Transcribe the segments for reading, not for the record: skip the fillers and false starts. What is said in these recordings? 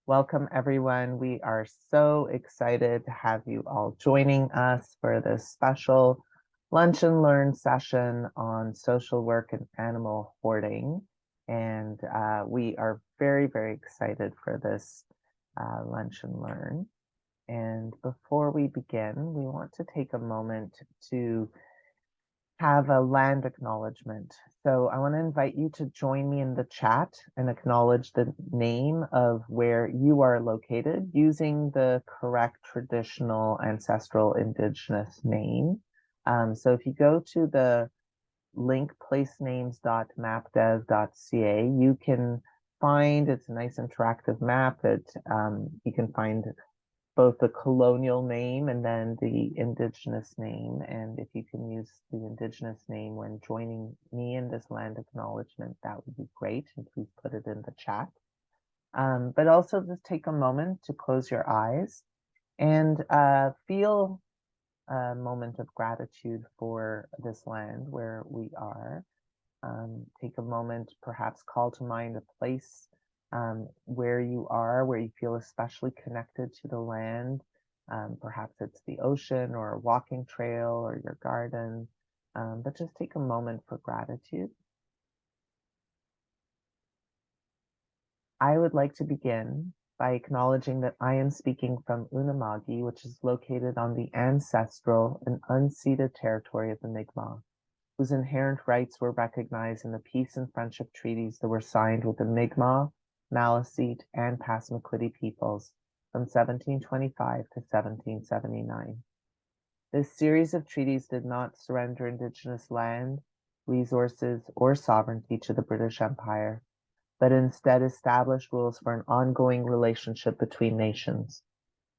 Welcome, everyone. We are so excited to have you all joining us for this special Lunch and Learn session on social work and animal hoarding. And we are very, very excited for this Lunch and Learn. And before we begin, we want to take a moment to have a land acknowledgement. So I want to invite you to join me in the chat and acknowledge the name of where you are located using the correct traditional ancestral indigenous name. So if you go to the link placenames.mapdev.ca, you can find, it's a nice interactive map that you can find both the colonial name and then the indigenous name. And if you can use the indigenous name when joining me in this land acknowledgement, that would be great. And please put it in the chat. But also just take a moment to close your eyes and feel a moment of gratitude for this land where we are. Take a moment, perhaps call to mind a place where you are, where you feel especially connected to the land. Perhaps it's the ocean or a walking trail or your garden, but just take a moment for gratitude. I would like to begin by acknowledging that I am speaking from Unama'ki, which is located on the ancestral and unceded territory of the Mi'kmaq, whose inherent rights were recognized in the peace and friendship treaties that were signed with the Mi'kmaq, Maliseet, and Passamaquoddy peoples from 1725 to 1779. This series of treaties did not surrender Indigenous land, resources, or sovereignty to the British Empire, but instead established rules for an ongoing relationship between nations.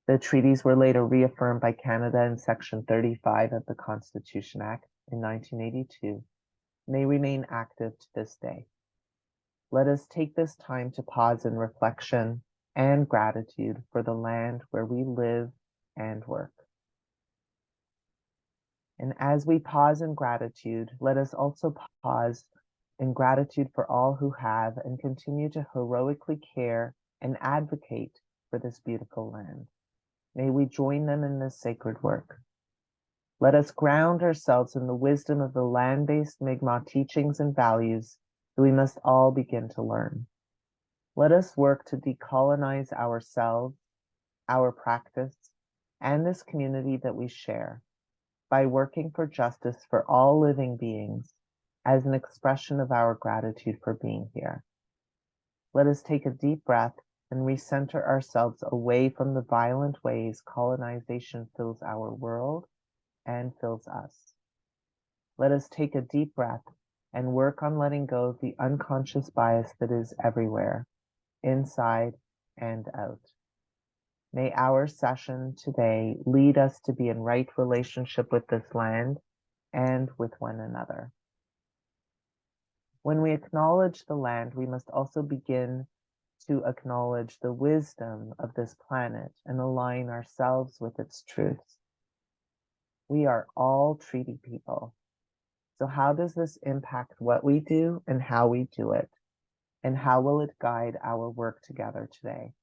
The treaties were later reaffirmed by Canada in Section 35 of the Constitution Act in 1982, and they remain active to this day. Let us take this time to pause in reflection and gratitude for the land where we live and work. And as we pause in gratitude, let us also pause in gratitude for all who have and continue to heroically care and advocate for this beautiful land. May we join them in this sacred work. Let us ground ourselves in the wisdom of the land-based Mi'kmaq teachings and values that we must all begin to learn. Let us work to decolonize ourselves, our practice, and this community that we share by working for justice for all living beings as an expression of our gratitude for being here. Let us take a deep breath and recenter ourselves away from the violent ways colonization fills our world and fills us. Let us take a deep breath and work on letting go of the unconscious bias that is everywhere, inside and out. May our session today lead us to be in right relationship with this land and with one another. When we acknowledge the land, we must also begin to acknowledge the wisdom of this planet and align ourselves with its truths. We are all treaty people. So how does this impact what we do and how we do it? And how will it guide our work together today?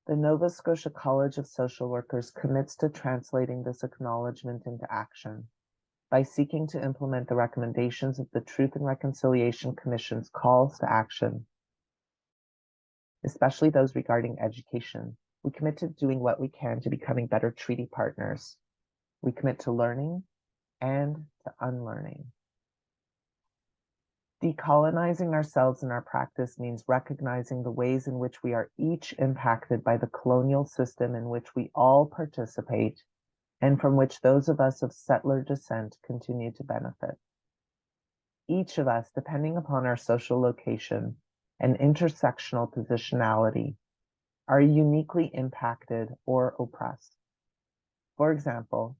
The Nova Scotia College of Social Workers commits to translating this acknowledgement into action by seeking to implement the recommendations of the Truth and Reconciliation Commission's calls to action, especially those regarding education. We commit to doing what we can to becoming better treaty partners. We commit to learning and to unlearning. Decolonizing ourselves in our practice means recognizing the ways in which we are each impacted by the colonial system in which we all participate and from which those of us of settler descent continue to benefit. Each of us, depending upon our social location and intersectional positionality, are uniquely impacted or oppressed. For example,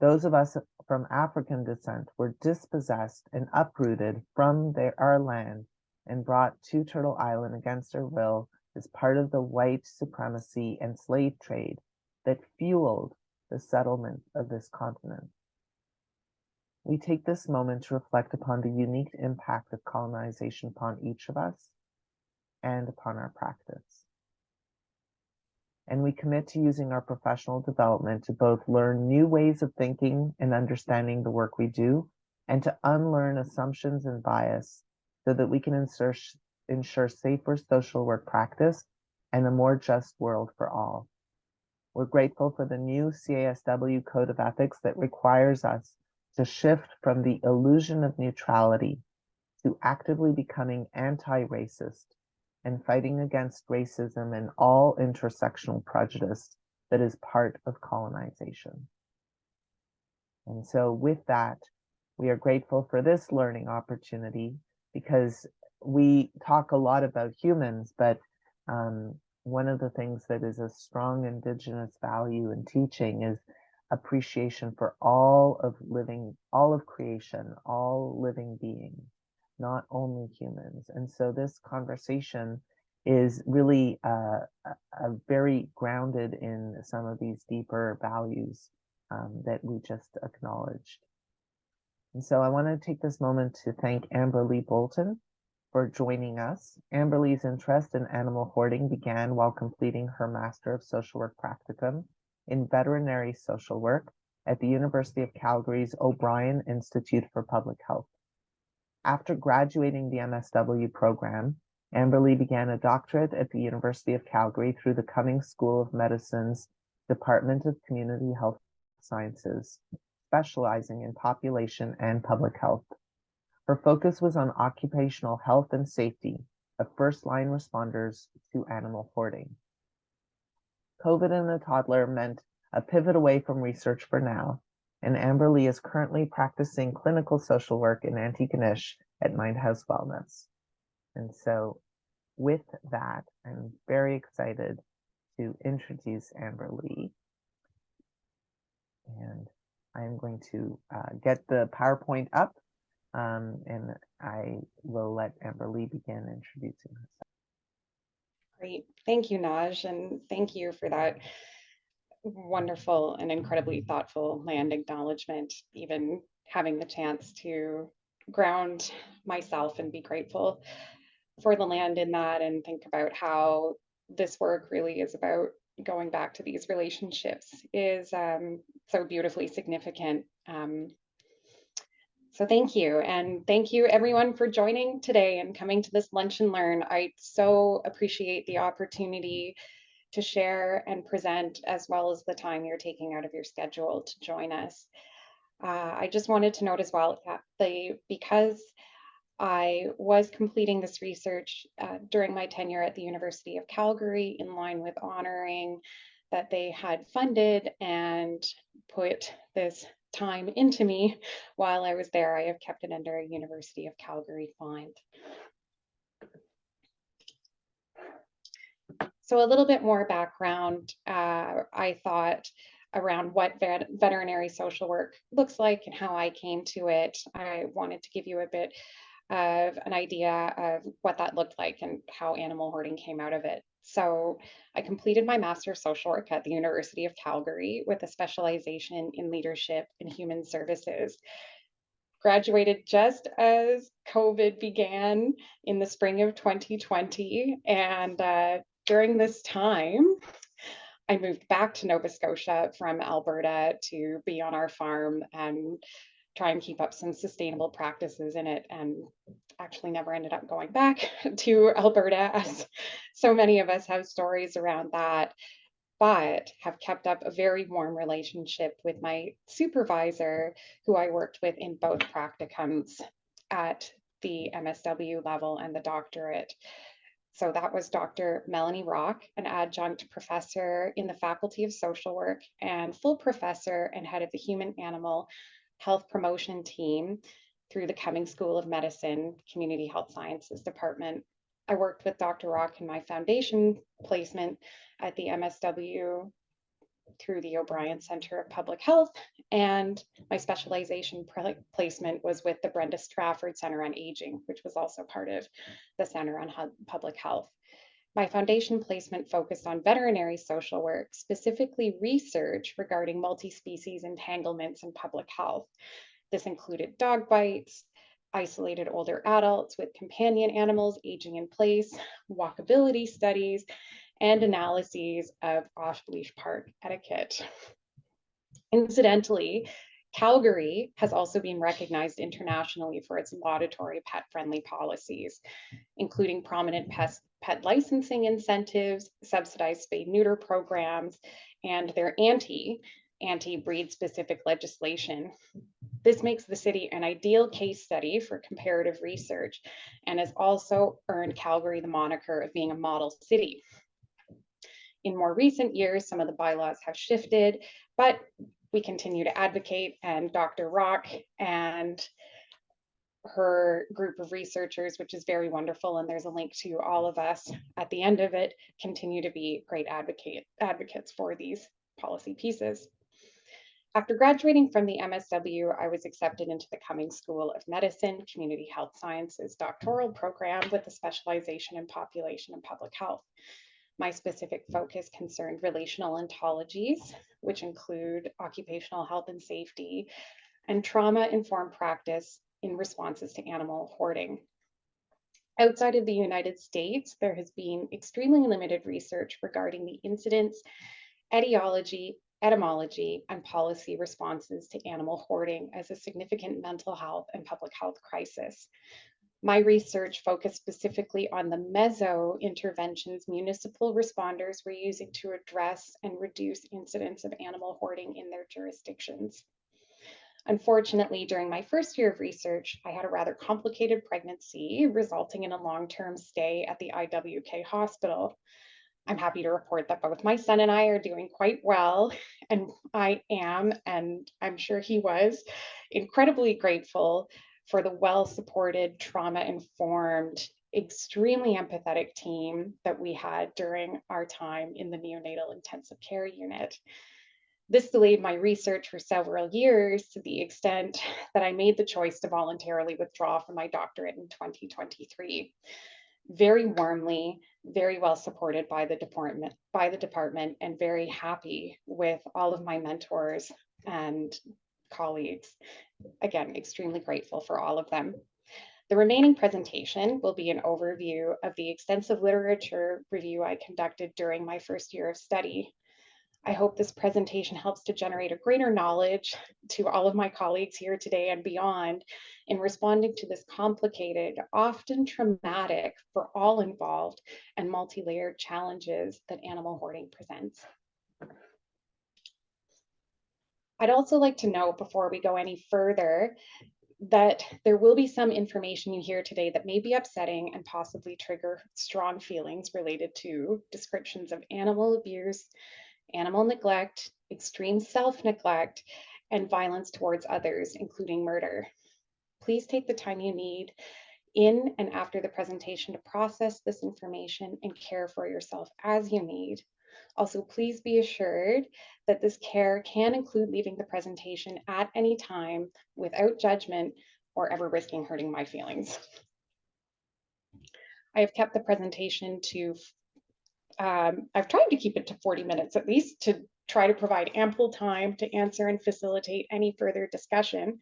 those of us from African descent were dispossessed and uprooted from our land and brought to Turtle Island against our will as part of the white supremacy and slave trade that fueled the settlement of this continent. We take this moment to reflect upon the unique impact of colonization upon each of us and upon our practice. And we commit to using our professional development to both learn new ways of thinking and understanding the work we do, and to unlearn assumptions and bias so that we can ensure safer social work practice and a more just world for all. We're grateful for the new CASW Code of Ethics that requires us to shift from the illusion of neutrality to actively becoming anti-racist and fighting against racism and all intersectional prejudice that is part of colonization. And so with that, we are grateful for this learning opportunity, because we talk a lot about humans, but one of the things that is a strong Indigenous value in teaching is appreciation for all of creation, all living beings, not only humans. And so this conversation is really very grounded in some of these deeper values that we just acknowledged. And so I want to take this moment to thank Amberlee Boulton for joining us. Amberlee's interest in animal hoarding began while completing her Master of Social Work practicum in veterinary social work at the University of Calgary's O'Brien Institute for Public Health. After graduating the MSW program, Amberlee began a doctorate at the University of Calgary through the Cummings School of Medicine's Department of Community Health Sciences, specializing in population and public health. Her focus was on occupational health and safety of first-line responders to animal hoarding. COVID and a toddler meant a pivot away from research for now, and Amberlee is currently practicing clinical social work in Antigonish at Mindhouse Wellness. And so with that, I'm very excited to introduce Amberlee. And I'm going to get the PowerPoint up, and I will let Amberlee begin introducing herself. Great. Thank you, Naj, and thank you for that wonderful and incredibly thoughtful land acknowledgement, even having the chance to ground myself and be grateful for the land in that, and think about how this work really is about going back to these relationships is so beautifully significant. So thank you. And thank you everyone for joining today and coming to this Lunch and Learn. I so appreciate the opportunity to share and present, as well as the time you're taking out of your schedule to join us. I just wanted to note as well that because I was completing this research during my tenure at the University of Calgary, in line with honoring that they had funded and put this time into me while I was there, I have kept it under a University of Calgary fund. So a little bit more background, I thought, around what veterinary social work looks like and how I came to it. I wanted to give you a bit of an idea of what that looked like and how animal hoarding came out of it. So I completed my Master of Social Work at the University of Calgary with a specialization in leadership and human services. Graduated just as COVID began in the spring of 2020. And during this time, I moved back to Nova Scotia from Alberta to be on our farm and try and keep up some sustainable practices in it, and actually never ended up going back to Alberta, as so many of us have stories around that, but have kept up a very warm relationship with my supervisor, who I worked with in both practicums at the MSW level and the doctorate. So that was Dr. Melanie Rock, an adjunct professor in the Faculty of Social Work and full professor and head of the Human Animal Health Promotion Team through the Cummings School of Medicine, Community Health Sciences Department. I worked with Dr. Rock in my foundation placement at the MSW through the O'Brien Center of Public Health, and my specialization placement was with the Brenda Strafford Center on Aging, which was also part of the Center on Public Health. My foundation placement focused on veterinary social work, specifically research regarding multi-species entanglements in public health. This included dog bites, isolated older adults with companion animals aging in place, walkability studies, and analyses of off-leash park etiquette. Incidentally, Calgary has also been recognized internationally for its laudatory pet-friendly policies, including prominent pet licensing incentives, subsidized spay-neuter programs, and their anti-breed specific legislation. This makes the city an ideal case study for comparative research and has also earned Calgary the moniker of being a model city. In more recent years, some of the bylaws have shifted, but we continue to advocate, and Dr. Rock and her group of researchers, which is very wonderful, and there's a link to all of us at the end of it, continue to be great advocates for these policy pieces. After graduating from the MSW, I was accepted into the Cummings School of Medicine, Community Health Sciences doctoral program with a specialization in population and public health. My specific focus concerned relational ontologies, which include occupational health and safety, and trauma-informed practice in responses to animal hoarding. Outside of the United States, there has been extremely limited research regarding the incidence, etiology, etymology, and policy responses to animal hoarding as a significant mental health and public health crisis. My research focused specifically on the meso interventions municipal responders were using to address and reduce incidents of animal hoarding in their jurisdictions. Unfortunately, during my first year of research, I had a rather complicated pregnancy, resulting in a long-term stay at the IWK hospital. I'm happy to report that both my son and I are doing quite well, and I am, and I'm sure he was, incredibly grateful for the well-supported, trauma-informed, extremely empathetic team that we had during our time in the neonatal intensive care unit. This delayed my research for several years to the extent that I made the choice to voluntarily withdraw from my doctorate in 2023. Very warmly, very well supported by the department, and very happy with all of my mentors and colleagues. Again, extremely grateful for all of them. The remaining presentation will be an overview of the extensive literature review I conducted during my first year of study. I hope this presentation helps to generate a greater knowledge to all of my colleagues here today and beyond in responding to this complicated, often traumatic for all involved, and multi-layered challenges that animal hoarding presents. I'd also like to note before we go any further that there will be some information you hear today that may be upsetting and possibly trigger strong feelings related to descriptions of animal abuse, animal neglect, extreme self-neglect, and violence towards others, including murder. Please take the time you need in and after the presentation to process this information and care for yourself as you need. Also, please be assured that this care can include leaving the presentation at any time without judgment or ever risking hurting my feelings. I have kept the presentation to I've tried to keep it to 40 minutes at least to try to provide ample time to answer and facilitate any further discussion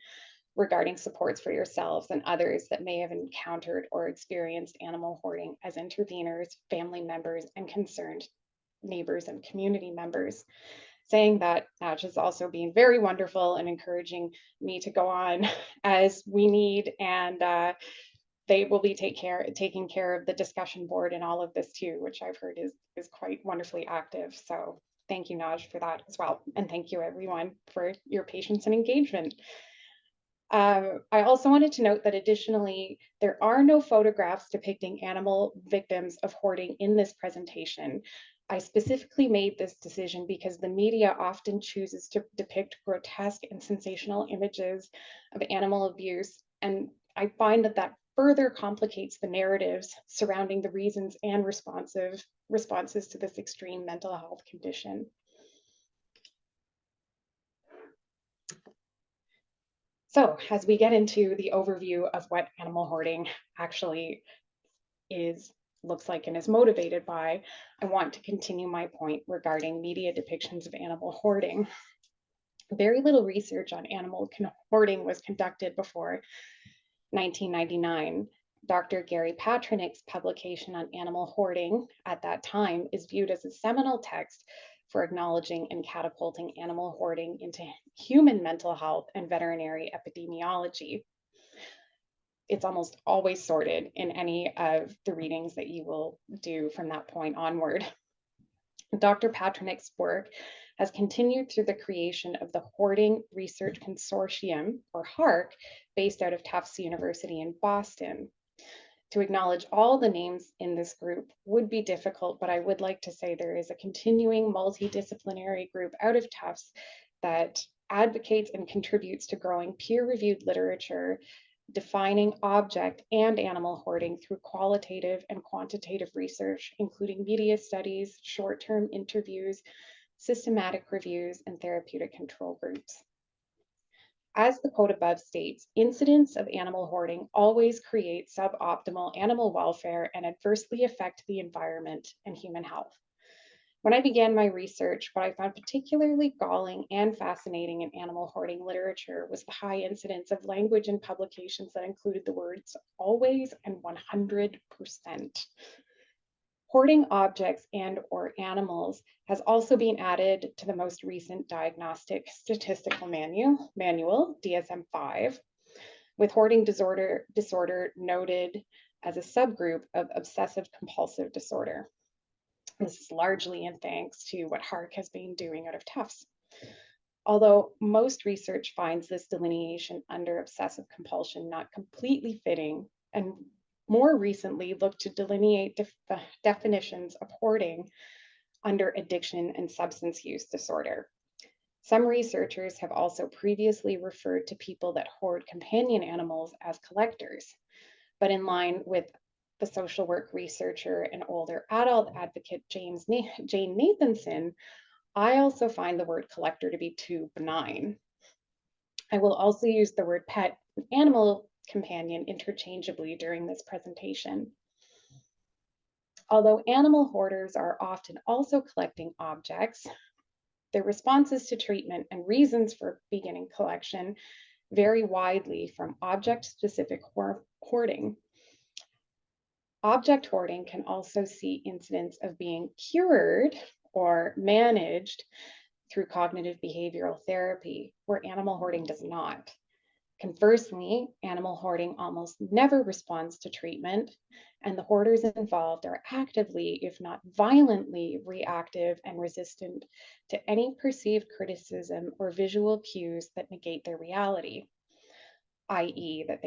regarding supports for yourselves and others that may have encountered or experienced animal hoarding as interveners, family members, and concerned neighbors and community members. Saying that, Natch has also been very wonderful and encouraging me to go on as we need, and they will be taking care of the discussion board and all of this too, which I've heard is quite wonderfully active. So thank you, Naj, for that as well. And thank you everyone for your patience and engagement. I also wanted to note that additionally, there are no photographs depicting animal victims of hoarding in this presentation. I specifically made this decision because the media often chooses to depict grotesque and sensational images of animal abuse, and I find that further complicates the narratives surrounding the reasons and responses to this extreme mental health condition. So as we get into the overview of what animal hoarding actually looks like and is motivated by, I want to continue my point regarding media depictions of animal hoarding. Very little research on animal hoarding was conducted before 1999, Dr. Gary Patrick's publication on animal hoarding at that time is viewed as a seminal text for acknowledging and catapulting animal hoarding into human mental health and veterinary epidemiology. It's almost always sorted in any of the readings that you will do from that point onward. Dr. Patrick's work has continued through the creation of the Hoarding Research Consortium, or HARC, based out of Tufts University in Boston. To acknowledge all the names in this group would be difficult, but I would like to say there is a continuing multidisciplinary group out of Tufts that advocates and contributes to growing peer-reviewed literature defining object and animal hoarding through qualitative and quantitative research, including media studies, short-term interviews, systematic reviews, and therapeutic control groups. As the quote above states, incidents of animal hoarding always create suboptimal animal welfare and adversely affect the environment and human health. When I began my research, what I found particularly galling and fascinating in animal hoarding literature was the high incidence of language in publications that included the words always and 100%. Hoarding objects and or animals has also been added to the most recent diagnostic statistical manual, DSM-5, with hoarding disorder noted as a subgroup of obsessive compulsive disorder. This is largely in thanks to what HARC has been doing out of Tufts. Although most research finds this delineation under obsessive compulsion not completely fitting, and more recently looked to delineate definitions of hoarding under addiction and substance use disorder. Some researchers have also previously referred to people that hoard companion animals as collectors, but in line with the social work researcher and older adult advocate Jane Nathanson, I also find the word collector to be too benign. I will also use the word pet and animal companion interchangeably during this presentation. Although animal hoarders are often also collecting objects, their responses to treatment and reasons for beginning collection vary widely from object-specific hoarding. Object hoarding can also see incidents of being cured or managed through cognitive behavioral therapy, where animal hoarding does not. Conversely, animal hoarding almost never responds to treatment, and the hoarders involved are actively, if not violently, reactive and resistant to any perceived criticism or visual cues that negate their reality, i.e., that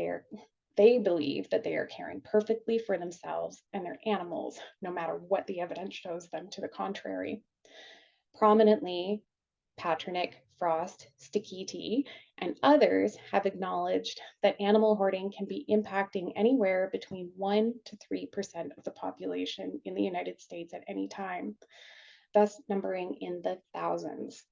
they believe that they are caring perfectly for themselves and their animals, no matter what the evidence shows them to the contrary. Prominently, Patrick, Frost, Stikiti, and others have acknowledged that animal hoarding can be impacting anywhere between 1% to 3% of the population in the United States at any time, thus numbering in the thousands.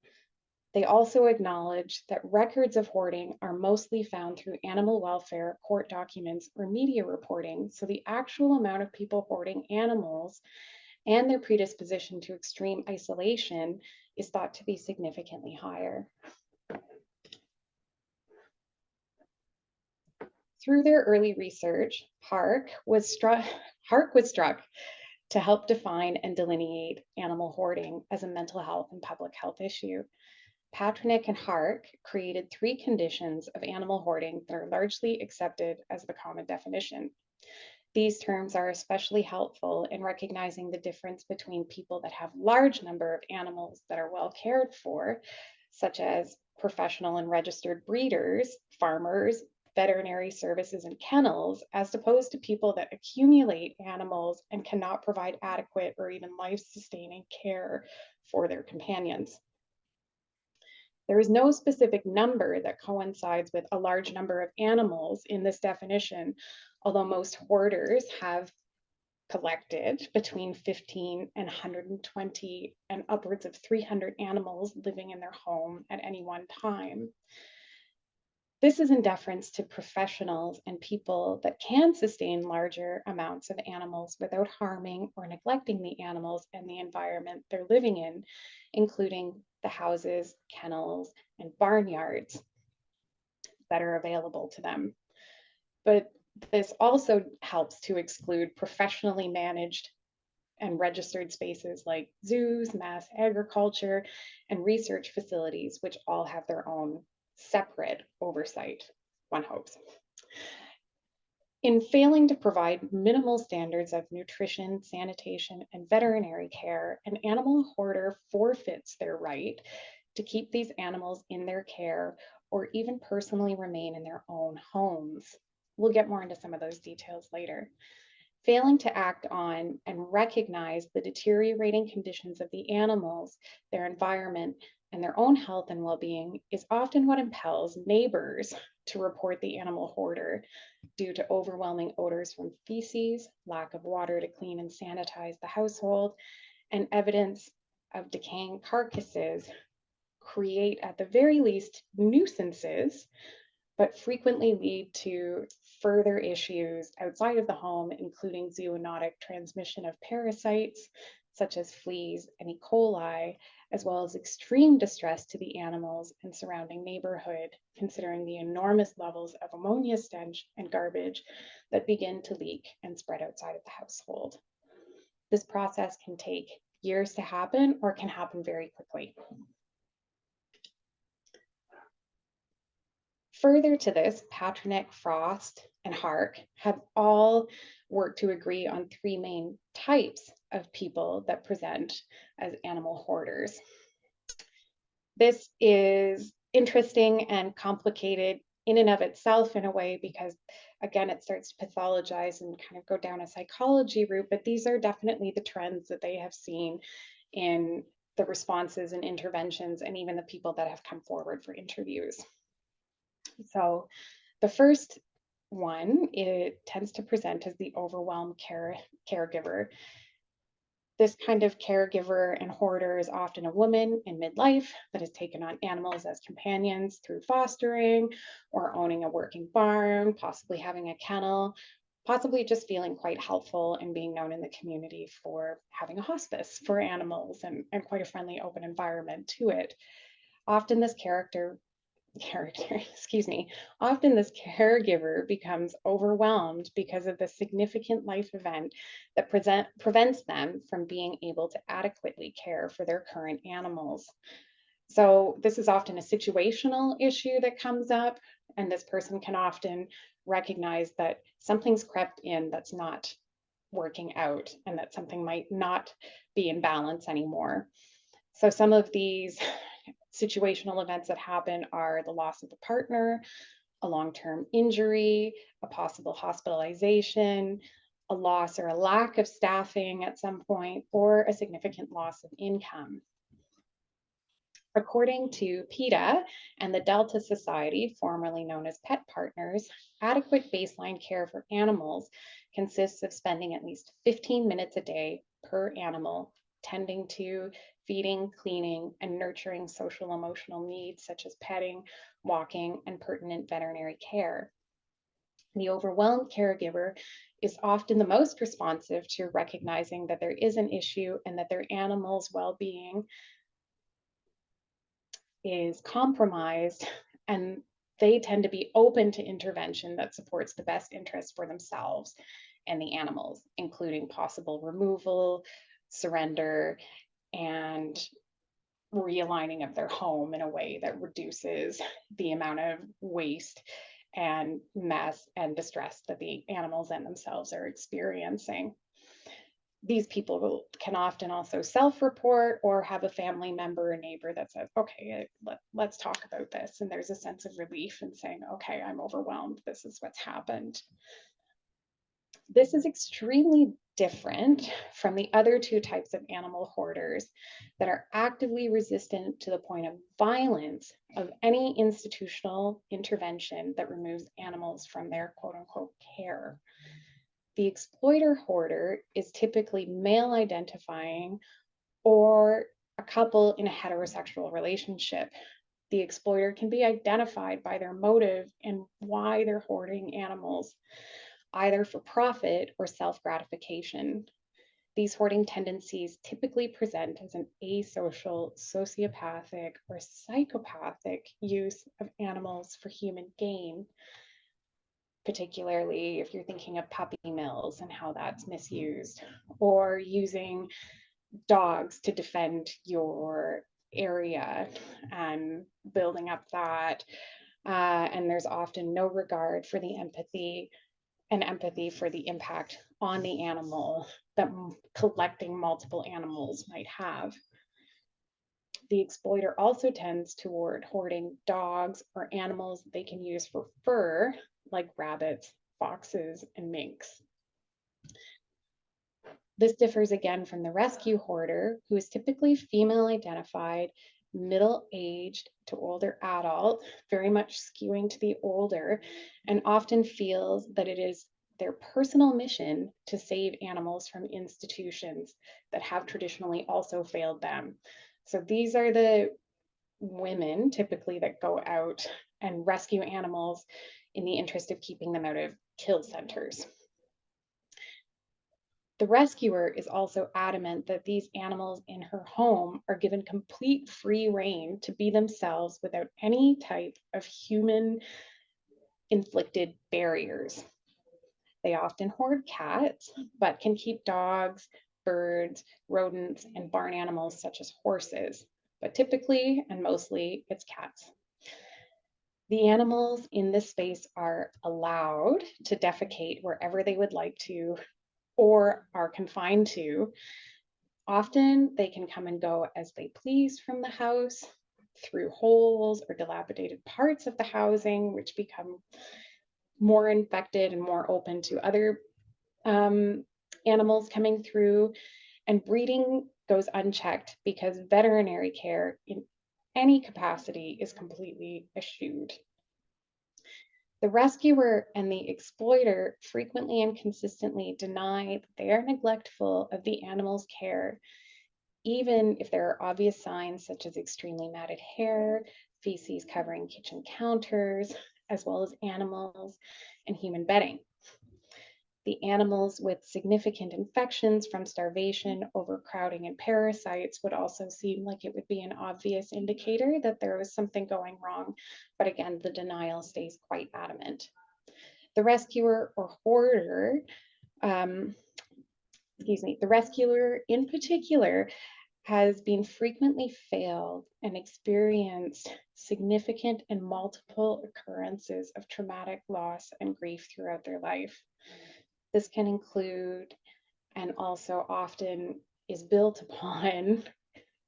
They also acknowledge that records of hoarding are mostly found through animal welfare, court documents, or media reporting, so the actual amount of people hoarding animals and their predisposition to extreme isolation is thought to be significantly higher. Through their early research, HARC was struck to help define and delineate animal hoarding as a mental health and public health issue. Patrick and HARC created 3 conditions of animal hoarding that are largely accepted as the common definition. These terms are especially helpful in recognizing the difference between people that have large number of animals that are well cared for, such as professional and registered breeders, farmers, veterinary services, and kennels, as opposed to people that accumulate animals and cannot provide adequate or even life-sustaining care for their companions. There is no specific number that coincides with a large number of animals in this definition, although most hoarders have collected between 15 and 120 and upwards of 300 animals living in their home at any one time. This is in deference to professionals and people that can sustain larger amounts of animals without harming or neglecting the animals and the environment they're living in, including the houses, kennels, and barnyards that are available to them. But this also helps to exclude professionally managed and registered spaces like zoos, mass agriculture, and research facilities, which all have their own separate oversight, one hopes. In failing to provide minimal standards of nutrition, sanitation, and veterinary care, an animal hoarder forfeits their right to keep these animals in their care or even personally remain in their own homes. We'll get more into some of those details later. Failing to act on and recognize the deteriorating conditions of the animals, their environment, and their own health and well-being is often what impels neighbors to report the animal hoarder due to overwhelming odors from feces, lack of water to clean and sanitize the household, and evidence of decaying carcasses create, at the very least, nuisances, but frequently lead to further issues outside of the home, including zoonotic transmission of parasites such as fleas and E. coli, as well as extreme distress to the animals and surrounding neighborhood, considering the enormous levels of ammonia stench and garbage that begin to leak and spread outside of the household. This process can take years to happen or can happen very quickly. Further to this, Pasternak, Frost, and Hark have all worked to agree on three main types of people that present as animal hoarders. This is interesting and complicated in and of itself in a way because, again, it starts to pathologize and kind of go down a psychology route, but these are definitely the trends that they have seen in the responses and interventions and even the people that have come forward for interviews. So the first one, it tends to present as the overwhelmed caregiver. This kind of caregiver and hoarder is often a woman in midlife that has taken on animals as companions through fostering or owning a working farm, possibly having a kennel, possibly just feeling quite helpful and being known in the community for having a hospice for animals and quite a friendly, open environment to it. Often this excuse me, often this caregiver becomes overwhelmed because of the significant life event that prevents them from being able to adequately care for their current animals. So this is often a situational issue that comes up, and this person can often recognize that something's crept in that's not working out and that something might not be in balance anymore. So some of these situational events that happen are the loss of a partner, a long-term injury, a possible hospitalization, a loss or a lack of staffing at some point, or a significant loss of income. According to PETA and the Delta Society, formerly known as Pet Partners, adequate baseline care for animals consists of spending at least 15 minutes a day per animal tending to, feeding, cleaning, and nurturing social emotional needs such as petting, walking, and pertinent veterinary care. The overwhelmed caregiver is often the most responsive to recognizing that there is an issue and that their animal's well-being is compromised, and they tend to be open to intervention that supports the best interest for themselves and the animals, including possible removal, surrender, and realigning of their home in a way that reduces the amount of waste and mess and distress that the animals and themselves are experiencing. These people can often also self-report or have a family member or neighbor that says, okay, let's talk about this. And there's a sense of relief in saying, okay, I'm overwhelmed. This is what's happened. This is extremely different from the other two types of animal hoarders that are actively resistant to the point of violence of any institutional intervention that removes animals from their quote unquote care. The exploiter hoarder is typically male identifying or a couple in a heterosexual relationship. The exploiter can be identified by their motive and why they're hoarding animals, either for profit or self-gratification. These hoarding tendencies typically present as an asocial, sociopathic, or psychopathic use of animals for human gain. particularly if you're thinking of puppy mills and how that's misused, or using dogs to defend your area and building up that. And there's often no regard for the empathy for the impact on the animal that collecting multiple animals might have. The exploiter also tends toward hoarding dogs or animals they can use for fur, like rabbits, foxes, and minks. This differs again from the rescue hoarder, who is typically female identified, middle aged to older adult, very much skewing to the older, and often feels that it is their personal mission to save animals from institutions that have traditionally also failed them. So these are the women typically that go out and rescue animals in the interest of keeping them out of kill centers. The rescuer is also adamant that these animals in her home are given complete free rein to be themselves without any type of human inflicted barriers. They often hoard cats, but can keep dogs, birds, rodents, and barn animals such as horses. But typically and mostly it's cats. The animals in this space are allowed to defecate wherever they would like to or are confined to. Often they can come and go as they please from the house through holes or dilapidated parts of the housing, which become more infected and more open to other animals coming through. And breeding goes unchecked because veterinary care in any capacity is completely eschewed. The rescuer and the exploiter frequently and consistently deny that they are neglectful of the animal's care, even if there are obvious signs such as extremely matted hair, feces covering kitchen counters, as well as animals and human bedding. The animals with significant infections from starvation, overcrowding, and parasites would also seem like it would be an obvious indicator that there was something going wrong. But again, the denial stays quite adamant. The rescuer or hoarder, the rescuer in particular has been frequently failed and experienced significant and multiple occurrences of traumatic loss and grief throughout their life. This can include, and also often is built upon,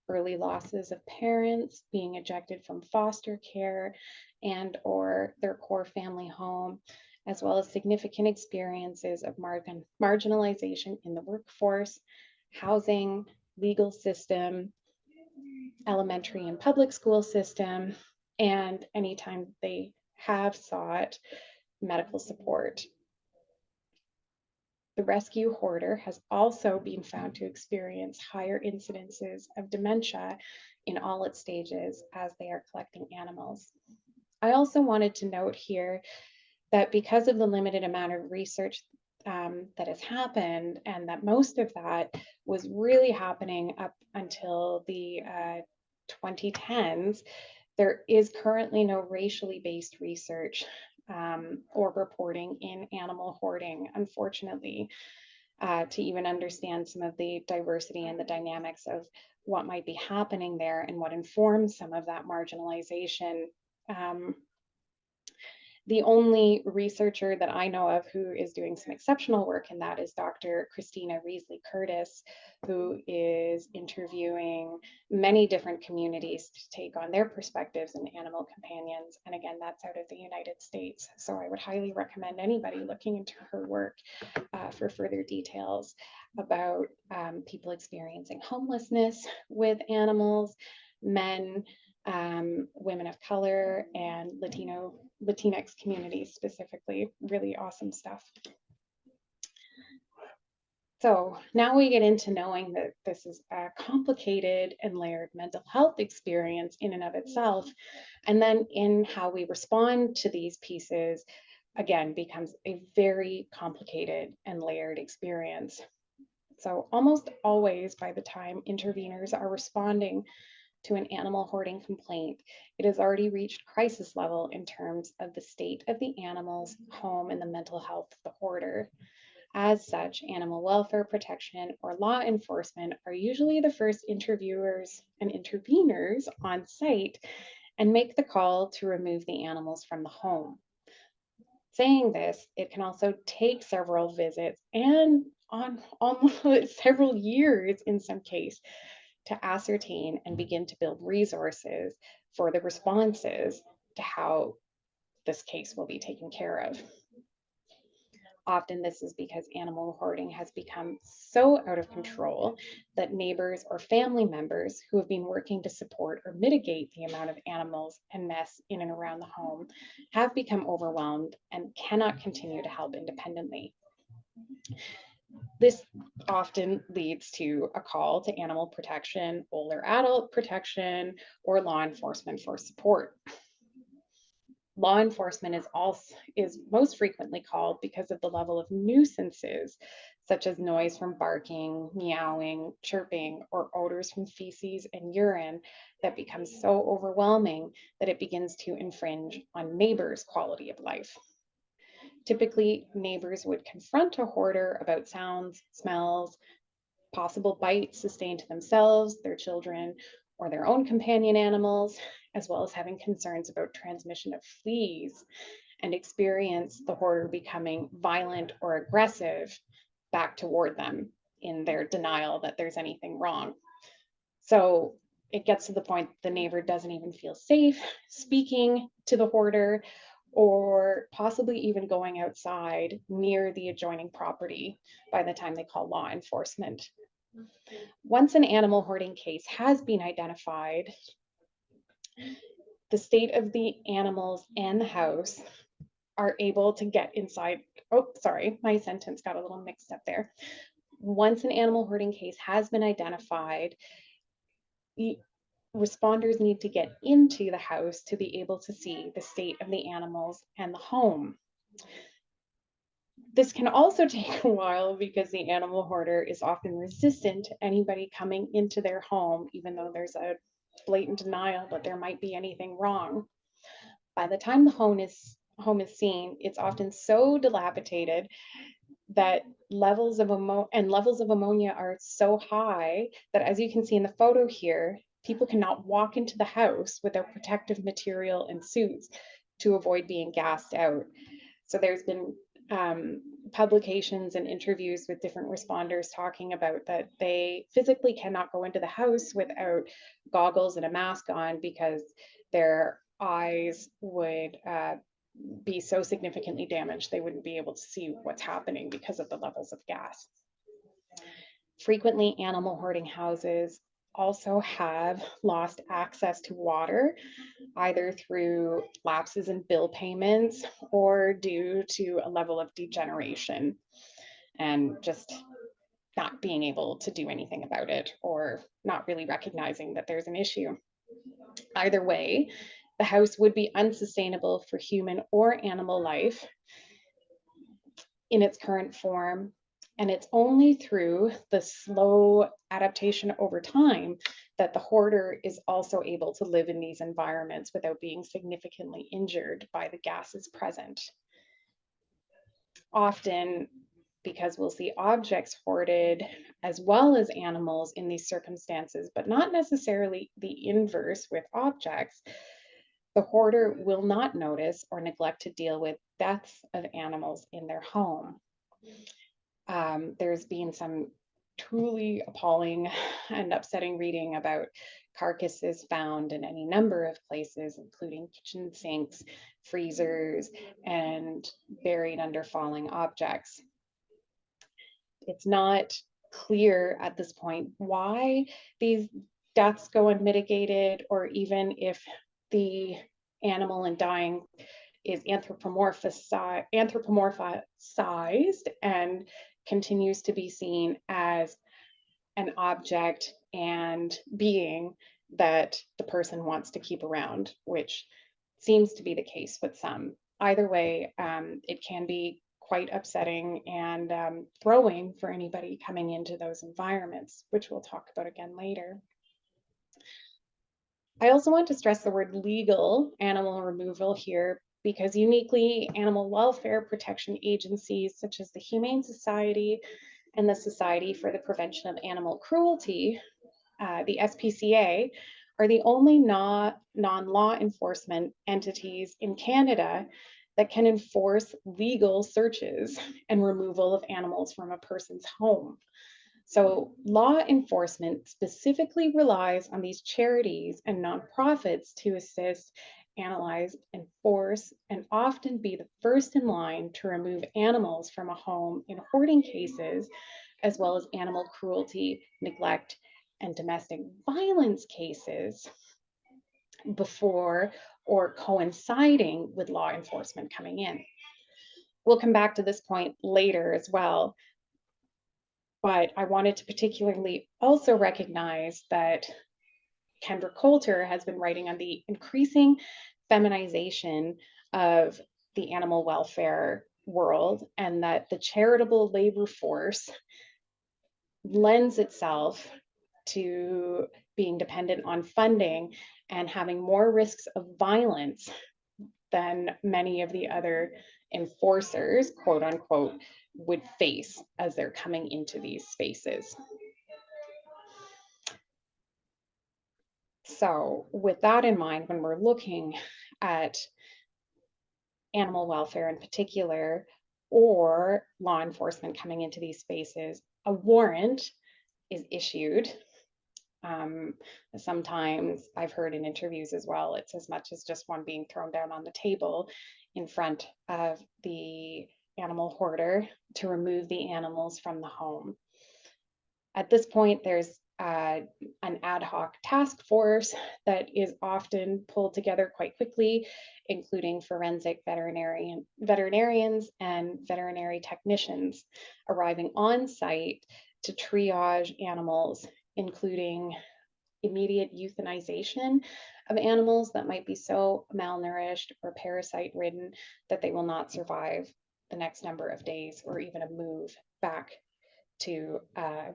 early losses of parents, being ejected from foster care and or their core family home, as well as significant experiences of marginalization in the workforce, housing, legal system, elementary and public school system, and anytime they have sought medical support. The rescue hoarder has also been found to experience higher incidences of dementia in all its stages as they are collecting animals. I also wanted to note here that because of the limited amount of research that has happened, and that most of that was really happening up until the 2010s, there is currently no racially based research or reporting in animal hoarding, unfortunately, to even understand some of the diversity and the dynamics of what might be happening there and what informs some of that marginalization. The only researcher that I know of who is doing some exceptional work in that is Dr. Christina Reesley Curtis, who is interviewing many different communities to take on their perspectives in animal companions. And again, that's out of the United States. So I would highly recommend anybody looking into her work for further details about people experiencing homelessness with animals, men, women of color, and Latinx communities specifically. Really awesome stuff. So now we get into knowing that this is a complicated and layered mental health experience in and of itself. And then in how we respond to these pieces, again, becomes a very complicated and layered experience. So almost always by the time interveners are responding to an animal hoarding complaint, it has already reached crisis level in terms of the state of the animal's home and the mental health of the hoarder. As such, animal welfare protection or law enforcement are usually the first interviewers and interveners on site and make the call to remove the animals from the home. Saying this, it can also take several visits and on almost several years in some case to ascertain and begin to build resources for the responses to how this case will be taken care of. Often this is because animal hoarding has become so out of control that neighbors or family members who have been working to support or mitigate the amount of animals and mess in and around the home have become overwhelmed and cannot continue to help independently. This often leads to a call to animal protection, older adult protection, or law enforcement for support. Law enforcement is most frequently called because of the level of nuisances, such as noise from barking, meowing, chirping, or odors from feces and urine that becomes so overwhelming that it begins to infringe on neighbors' quality of life. Typically, neighbors would confront a hoarder about sounds, smells, possible bites sustained to themselves, their children, or their own companion animals, as well as having concerns about transmission of fleas, and experience the hoarder becoming violent or aggressive back toward them in their denial that there's anything wrong. So it gets to the point the neighbor doesn't even feel safe speaking to the hoarder or possibly even going outside near the adjoining property by the time they call law enforcement. Once an animal hoarding case has been identified, the state of the animals and the house are able to get inside. Oh, sorry, my sentence got a little mixed up there. Once an animal hoarding case has been identified, the responders need to get into the house to be able to see the state of the animals and the home. This can also take a while because the animal hoarder is often resistant to anybody coming into their home, even though there's a blatant denial that there might be anything wrong. By the time the home is seen, it's often so dilapidated that levels of ammonia are so high that, as you can see in the photo here, people cannot walk into the house without protective material and suits to avoid being gassed out. So there's been publications and interviews with different responders talking about that they physically cannot go into the house without goggles and a mask on because their eyes would be so significantly damaged they wouldn't be able to see what's happening because of the levels of gas. Frequently, animal hoarding houses also have lost access to water, either through lapses in bill payments or due to a level of degeneration and just not being able to do anything about it or not really recognizing that there's an issue. Either way, the house would be unsustainable for human or animal life in its current form. And it's only through the slow adaptation over time that the hoarder is also able to live in these environments without being significantly injured by the gases present. Often, because we'll see objects hoarded as well as animals in these circumstances, but not necessarily the inverse with objects, the hoarder will not notice or neglect to deal with deaths of animals in their home. There's been some truly appalling and upsetting reading about carcasses found in any number of places, including kitchen sinks, freezers, and buried under falling objects. It's not clear at this point why these deaths go unmitigated, or even if the animal in dying is anthropomorphized and continues to be seen as an object and being that the person wants to keep around, which seems to be the case with some. Either way, it can be quite upsetting and throwing for anybody coming into those environments, which we'll talk about again later. I also want to stress the word legal animal removal here because uniquely animal welfare protection agencies such as the Humane Society and the Society for the Prevention of Animal Cruelty, the SPCA, are the only non-law enforcement entities in Canada that can enforce legal searches and removal of animals from a person's home. So law enforcement specifically relies on these charities and nonprofits to assist, analyze, enforce, and often be the first in line to remove animals from a home in hoarding cases, as well as animal cruelty, neglect, and domestic violence cases before or coinciding with law enforcement coming in. We'll come back to this point later as well, but I wanted to particularly also recognize that Kendra Coulter has been writing on the increasing feminization of the animal welfare world, and that the charitable labor force lends itself to being dependent on funding and having more risks of violence than many of the other enforcers, quote unquote, would face as they're coming into these spaces. So with that in mind, when we're looking at animal welfare in particular, or law enforcement coming into these spaces, a warrant is issued. Sometimes I've heard in interviews as well, it's as much as just one being thrown down on the table in front of the animal hoarder to remove the animals from the home. At this point, there's an ad hoc task force that is often pulled together quite quickly, including forensic veterinarians and veterinary technicians arriving on site to triage animals, including immediate euthanization of animals that might be so malnourished or parasite ridden that they will not survive the next number of days or even a move back to a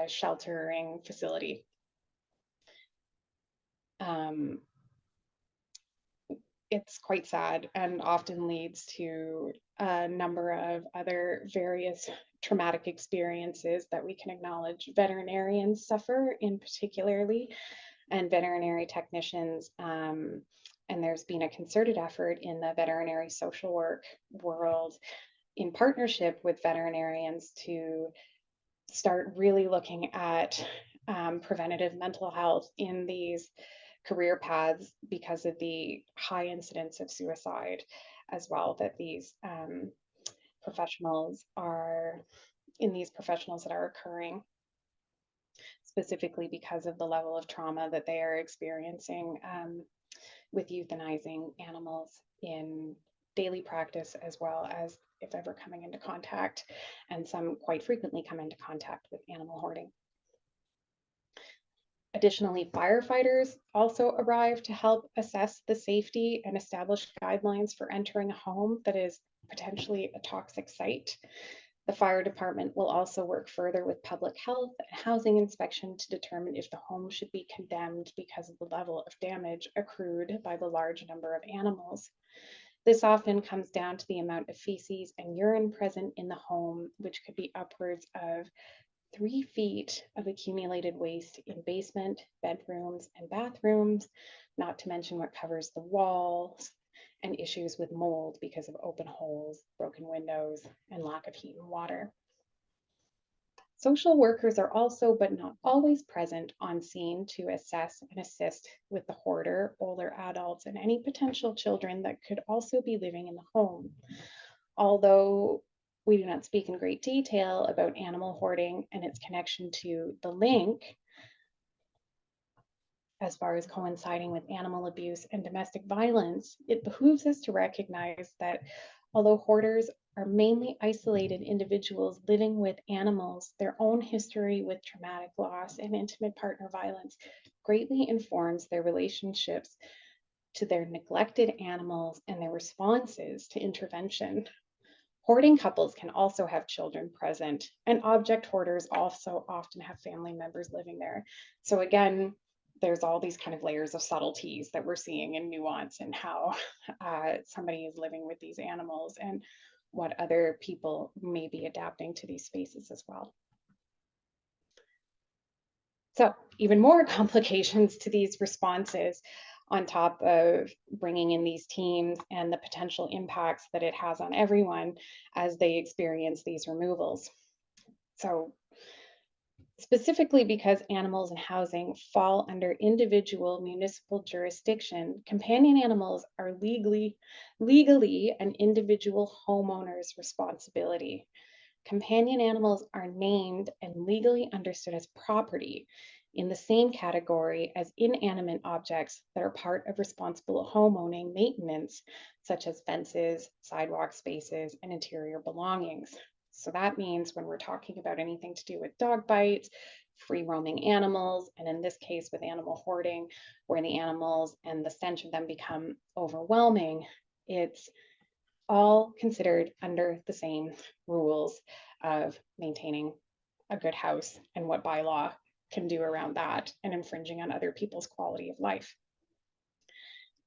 sheltering facility. It's quite sad and often leads to a number of other various traumatic experiences that we can acknowledge veterinarians suffer in particularly, and veterinary technicians. And there's been a concerted effort in the veterinary social work world in partnership with veterinarians to start really looking at preventative mental health in these career paths because of the high incidence of suicide as well that these professionals are in these professionals that are occurring, specifically because of the level of trauma that they are experiencing with euthanizing animals in daily practice, as well as if ever coming into contact, and some quite frequently come into contact with animal hoarding. Additionally, firefighters also arrive to help assess the safety and establish guidelines for entering a home that is potentially a toxic site. The fire department will also work further with public health and housing inspection to determine if the home should be condemned because of the level of damage accrued by the large number of animals. This often comes down to the amount of feces and urine present in the home, which could be upwards of 3 feet of accumulated waste in basement, bedrooms, and bathrooms, not to mention what covers the walls and issues with mold because of open holes, broken windows, and lack of heat and water. Social workers are also, but not always, present on scene to assess and assist with the hoarder, older adults, and any potential children that could also be living in the home. Although we do not speak in great detail about animal hoarding and its connection to the link as far as coinciding with animal abuse and domestic violence, it behooves us to recognize that although hoarders are mainly isolated individuals living with animals, their own history with traumatic loss and intimate partner violence greatly informs their relationships to their neglected animals and their responses to intervention. Hoarding couples can also have children present, and object hoarders also often have family members living there. So again, there's all these kind of layers of subtleties that we're seeing and nuance in how somebody is living with these animals and what other people may be adapting to these spaces as well. So even more complications to these responses on top of bringing in these teams and the potential impacts that it has on everyone as they experience these removals. So specifically because animals and housing fall under individual municipal jurisdiction, companion animals are legally an individual homeowner's responsibility. Companion animals are named and legally understood as property in the same category as inanimate objects that are part of responsible homeowning maintenance, such as fences, sidewalk spaces, and interior belongings. So that means when we're talking about anything to do with dog bites, free roaming animals, and in this case with animal hoarding, where the animals and the stench of them become overwhelming, it's all considered under the same rules of maintaining a good house and what bylaw can do around that and infringing on other people's quality of life.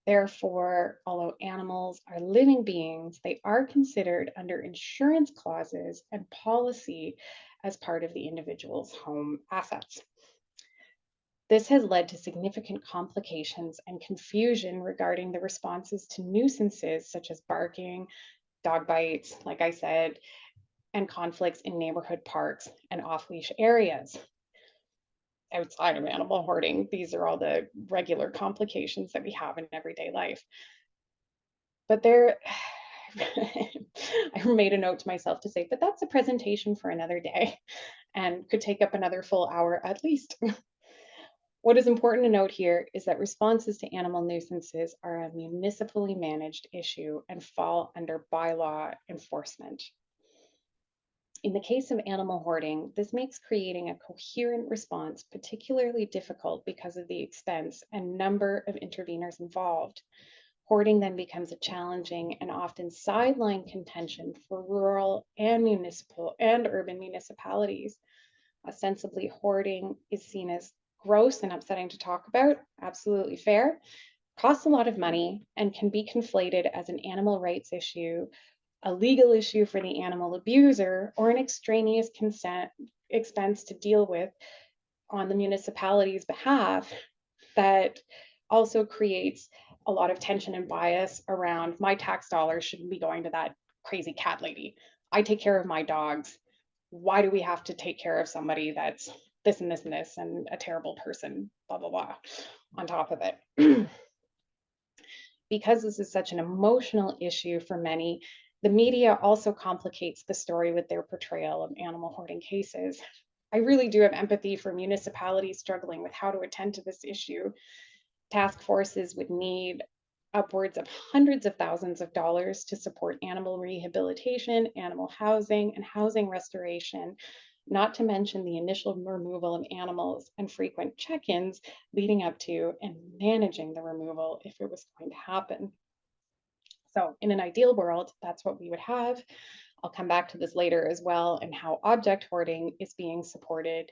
Therefore, although animals are living beings, they are considered under insurance clauses and policy as part of the individual's home assets. This has led to significant complications and confusion regarding the responses to nuisances such as barking, dog bites, like I said, and conflicts in neighborhood parks and off-leash areas. Outside of animal hoarding, these are all the regular complications that we have in everyday life. But there, I made a note to myself to say, but that's a presentation for another day and could take up another full hour at least. What is important to note here is that responses to animal nuisances are a municipally managed issue and fall under bylaw enforcement. In the case of animal hoarding, this makes creating a coherent response particularly difficult because of the expense and number of interveners involved. Hoarding then becomes a challenging and often sideline contention for rural and municipal and urban municipalities. Ostensibly, hoarding is seen as gross and upsetting to talk about, absolutely fair, costs a lot of money, and can be conflated as an animal rights issue, a legal issue for the animal abuser, or an extraneous expense to deal with on the municipality's behalf that also creates a lot of tension and bias around my tax dollars shouldn't be going to that crazy cat lady. I take care of my dogs. Why do we have to take care of somebody that's this and this and this and a terrible person, blah, blah, blah, on top of it? Because this is such an emotional issue for many, the media also complicates the story with their portrayal of animal hoarding cases. I really do have empathy for municipalities struggling with how to attend to this issue. Task forces would need upwards of hundreds of thousands of dollars to support animal rehabilitation, animal housing, and housing restoration, not to mention the initial removal of animals and frequent check-ins leading up to and managing the removal if it was going to happen. So in an ideal world, that's what we would have. I'll come back to this later as well, and how object hoarding is being supported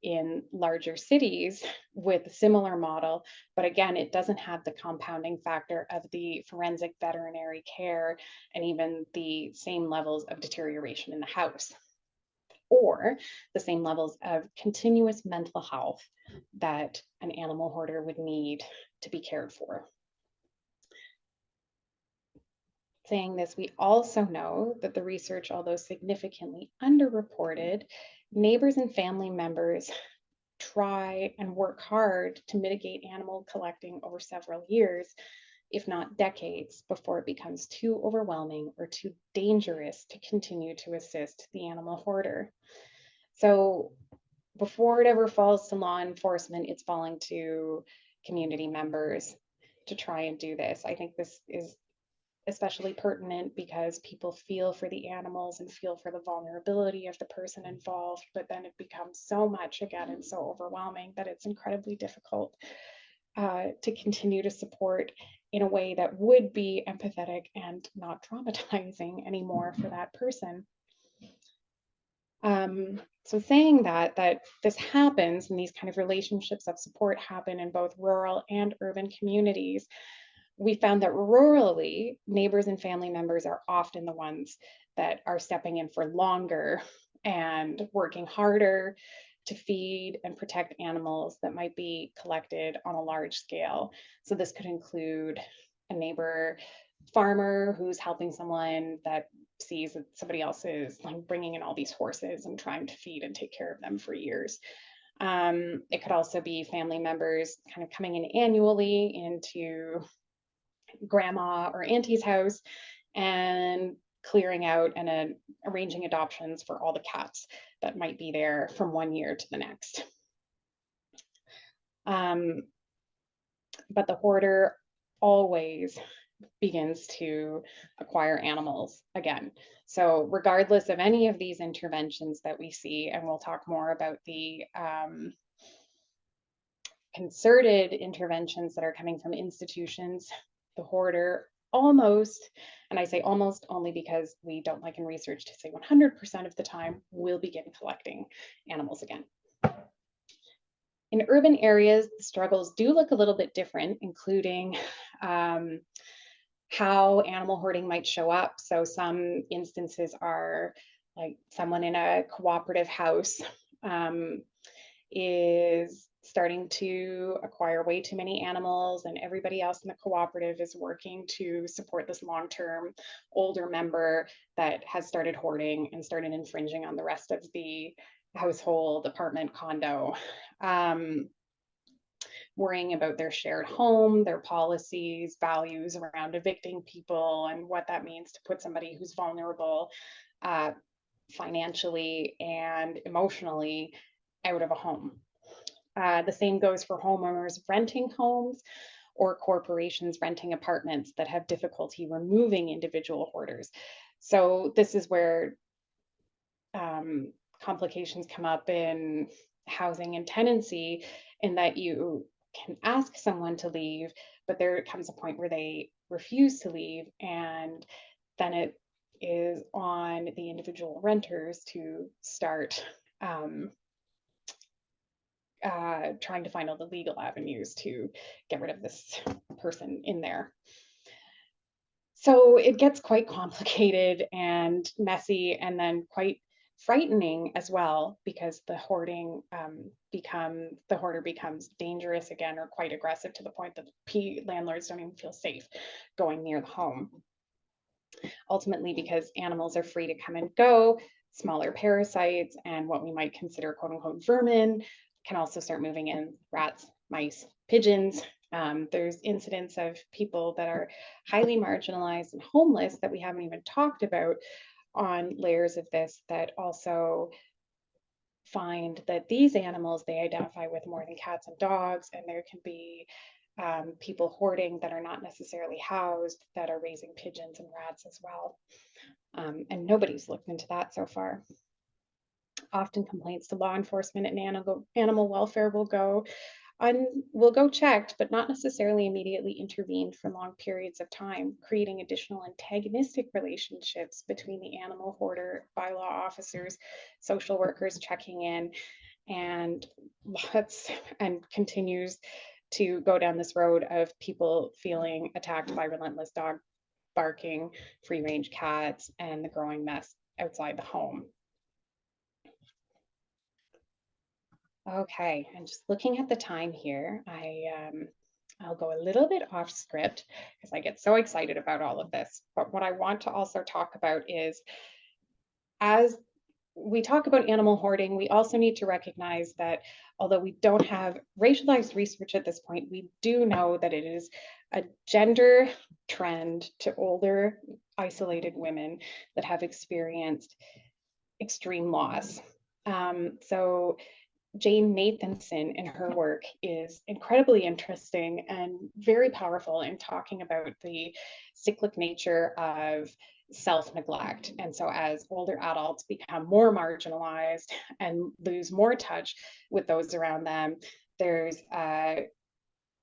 in larger cities with a similar model. But again, it doesn't have the compounding factor of the forensic veterinary care and even the same levels of deterioration in the house, or the same levels of continuous mental health that an animal hoarder would need to be cared for. Saying this, we also know that the research, although significantly underreported, neighbors and family members try and work hard to mitigate animal collecting over several years, if not decades, before it becomes too overwhelming or too dangerous to continue to assist the animal hoarder. So before it ever falls to law enforcement, it's falling to community members to try and do this. I think this is especially pertinent because people feel for the animals and feel for the vulnerability of the person involved, but then it becomes so much again and so overwhelming that it's incredibly difficult to continue to support in a way that would be empathetic and not traumatizing anymore for that person. So saying that this happens and these kind of relationships of support happen in both rural and urban communities, we found that rurally, neighbors and family members are often the ones that are stepping in for longer and working harder to feed and protect animals that might be collected on a large scale. So this could include a neighbor farmer who's helping someone that sees that somebody else is like bringing in all these horses and trying to feed and take care of them for years. It could also be family members kind of coming in annually into grandma or auntie's house and clearing out and arranging adoptions for all the cats that might be there from one year to the next. But the hoarder always begins to acquire animals again. So regardless of any of these interventions that we see, and we'll talk more about the concerted interventions that are coming from institutions, the hoarder almost, and I say almost only because we don't like in research to say 100% of the time, will begin collecting animals again. In urban areas, the struggles do look a little bit different, including how animal hoarding might show up. So some instances are like someone in a cooperative house is starting to acquire way too many animals, and everybody else in the cooperative is working to support this long-term older member that has started hoarding and started infringing on the rest of the household, apartment, condo. Worrying about their shared home, their policies, values around evicting people, and what that means to put somebody who's vulnerable financially and emotionally out of a home. The same goes for homeowners renting homes or corporations renting apartments that have difficulty removing individual hoarders. So this is where complications come up in housing and tenancy, in that you can ask someone to leave, but there comes a point where they refuse to leave, and then it is on the individual renters to start trying to find all the legal avenues to get rid of this person in there. So it gets quite complicated and messy, and then quite frightening as well, because the hoarder becomes dangerous again, or quite aggressive, to the point that landlords don't even feel safe going near the home. Ultimately, because animals are free to come and go, smaller parasites and what we might consider quote unquote vermin can also start moving in: rats, mice, pigeons. There's incidents of people that are highly marginalized and homeless that we haven't even talked about on layers of this, that also find that these animals they identify with more than cats and dogs, and there can be people hoarding that are not necessarily housed, that are raising pigeons and rats as well. And nobody's looked into that so far. Often complaints to law enforcement and animal welfare will go checked, but not necessarily immediately intervened for long periods of time, creating additional antagonistic relationships between the animal hoarder, bylaw officers, social workers checking in, and continues to go down this road of people feeling attacked by relentless dog barking, free range cats, and the growing mess outside the home. Okay, and just looking at the time here, I'll go a little bit off script because I get so excited about all of this. But what I want to also talk about is, as we talk about animal hoarding, we also need to recognize that although we don't have racialized research at this point, we do know that it is a gender trend to older, isolated women that have experienced extreme loss. So Jane Nathanson in her work is incredibly interesting and very powerful in talking about the cyclic nature of self-neglect. And so as older adults become more marginalized and lose more touch with those around them, there's a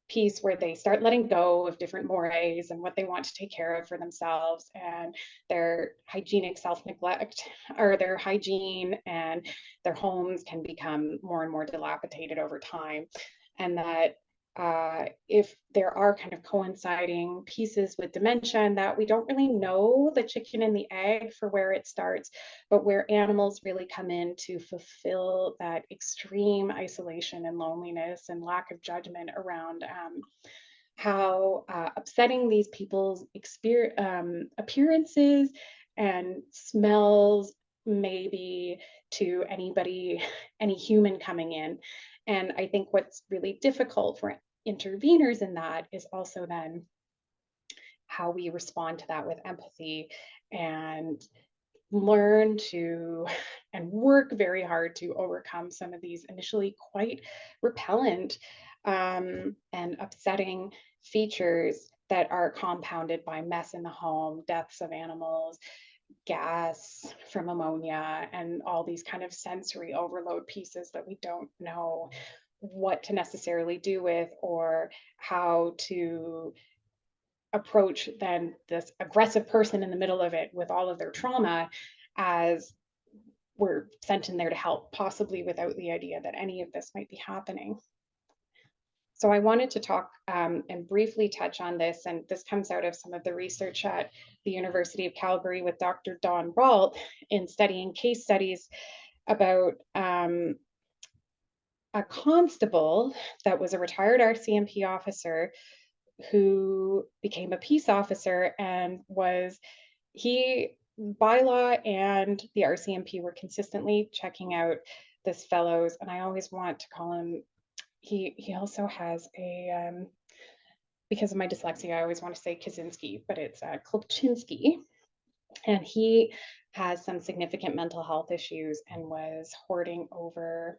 piece where they start letting go of different mores and what they want to take care of for themselves, and their hygienic self-neglect, or their hygiene and their homes can become more and more dilapidated over time. And that if there are kind of coinciding pieces with dementia, and that we don't really know the chicken and the egg for where it starts, but where animals really come in to fulfill that extreme isolation and loneliness and lack of judgment around how upsetting these people's appearances and smells may be to anybody, any human coming in. And I think what's really difficult for interveners in that is also then how we respond to that with empathy and learn to and work very hard to overcome some of these initially quite repellent and upsetting features that are compounded by mess in the home, deaths of animals, gas from ammonia, and all these kind of sensory overload pieces that we don't know what to necessarily do with, or how to approach then this aggressive person in the middle of it with all of their trauma, as we're sent in there to help, possibly without the idea that any of this might be happening. So I wanted to talk and briefly touch on this, and this comes out of some of the research at the University of Calgary with Dr. Don Ralt in studying case studies about a constable that was a retired RCMP officer who became a peace officer, and he by law and the RCMP were consistently checking out this fellow's, and I always want to call him, he also has a because of my dyslexia, I always want to say Kaczynski, but it's Klubczynski, and he has some significant mental health issues and was hoarding over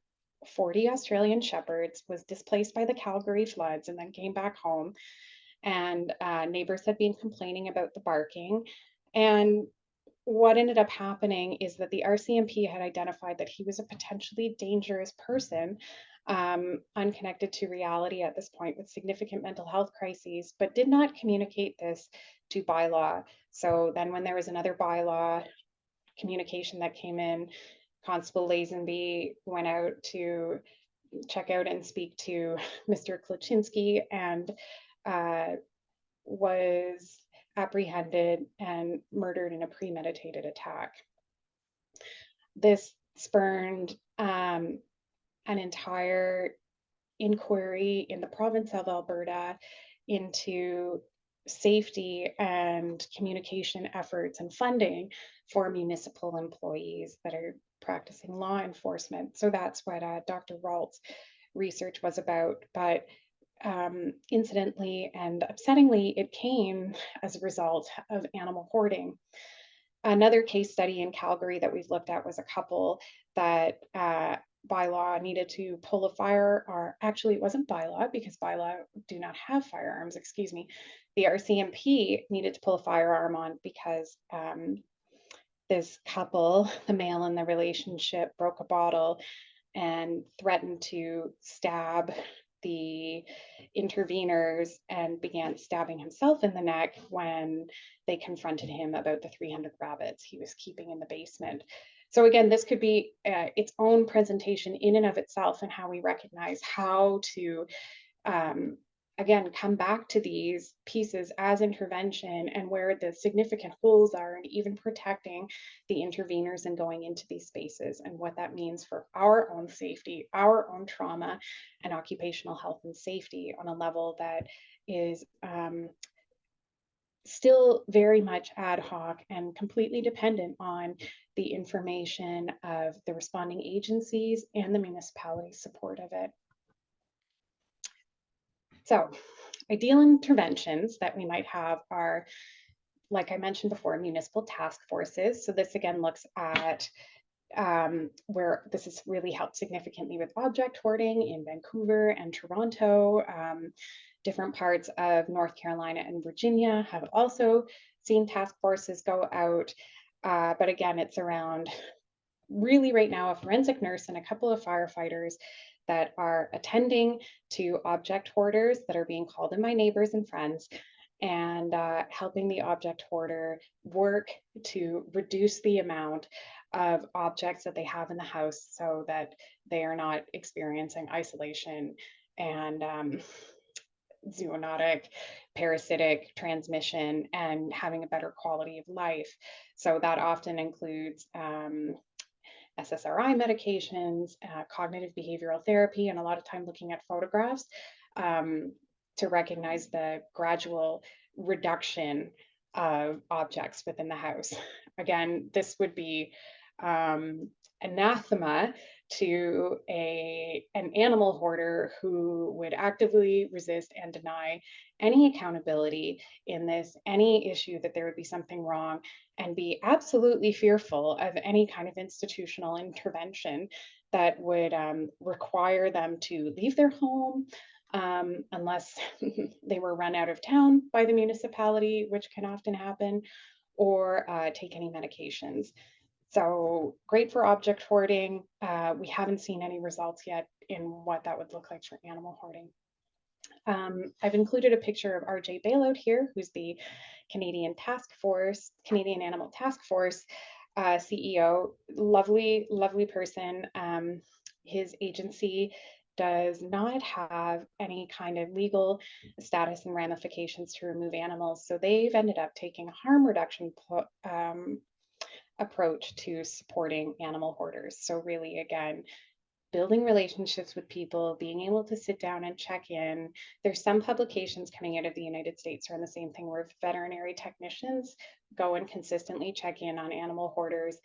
40 Australian shepherds, was displaced by the Calgary floods, and then came back home. And neighbors had been complaining about the barking. And what ended up happening is that the RCMP had identified that he was a potentially dangerous person, unconnected to reality at this point, with significant mental health crises, but did not communicate this to bylaw. So then when there was another bylaw communication that came in, Constable Lazenby went out to check out and speak to Mr. Klubczynski, and was apprehended and murdered in a premeditated attack. This spurned an entire inquiry in the province of Alberta into safety and communication efforts and funding for municipal employees that are practicing law enforcement. So that's what Dr. Ralt's research was about. But incidentally and upsettingly, it came as a result of animal hoarding. Another case study in Calgary that we've looked at was a couple that by law needed to pull a fire, or actually it wasn't by law because by law do not have firearms, excuse me. The RCMP needed to pull a firearm on because this couple, the male in the relationship, broke a bottle and threatened to stab the interveners and began stabbing himself in the neck when they confronted him about the 300 rabbits he was keeping in the basement. So again, this could be its own presentation in and of itself, and how we recognize how to again, come back to these pieces as intervention, and where the significant holes are, and even protecting the interveners and going into these spaces, and what that means for our own safety, our own trauma, and occupational health and safety on a level that is still very much ad hoc and completely dependent on the information of the responding agencies and the municipality's support of it. So ideal interventions that we might have are, like I mentioned before, municipal task forces. So this again looks at where this has really helped significantly with object hoarding in Vancouver and Toronto. Different parts of North Carolina and Virginia have also seen task forces go out. But again, it's around really right now a forensic nurse and a couple of firefighters that are attending to object hoarders that are being called in by neighbors and friends, and helping the object hoarder work to reduce the amount of objects that they have in the house so that they are not experiencing isolation and zoonotic, parasitic transmission, and having a better quality of life. So that often includes SSRI medications, cognitive behavioral therapy, and a lot of time looking at photographs um, to recognize the gradual reduction of objects within the house. Again, this would be anathema to an animal hoarder who would actively resist and deny any accountability in this, any issue that there would be something wrong, and be absolutely fearful of any kind of institutional intervention that would require them to leave their home unless they were run out of town by the municipality, which can often happen, or take any medications. So great for object hoarding. We haven't seen any results yet in what that would look like for animal hoarding. I've included a picture of RJ Bailout here, who's the Canadian Canadian Animal Task Force CEO. Lovely, lovely person. His agency does not have any kind of legal status and ramifications to remove animals. So they've ended up taking a harm reduction approach to supporting animal hoarders. So really, again, building relationships with people, being able to sit down and check in. There's some publications coming out of the United States around the same thing where veterinary technicians go and consistently check in on animal hoarders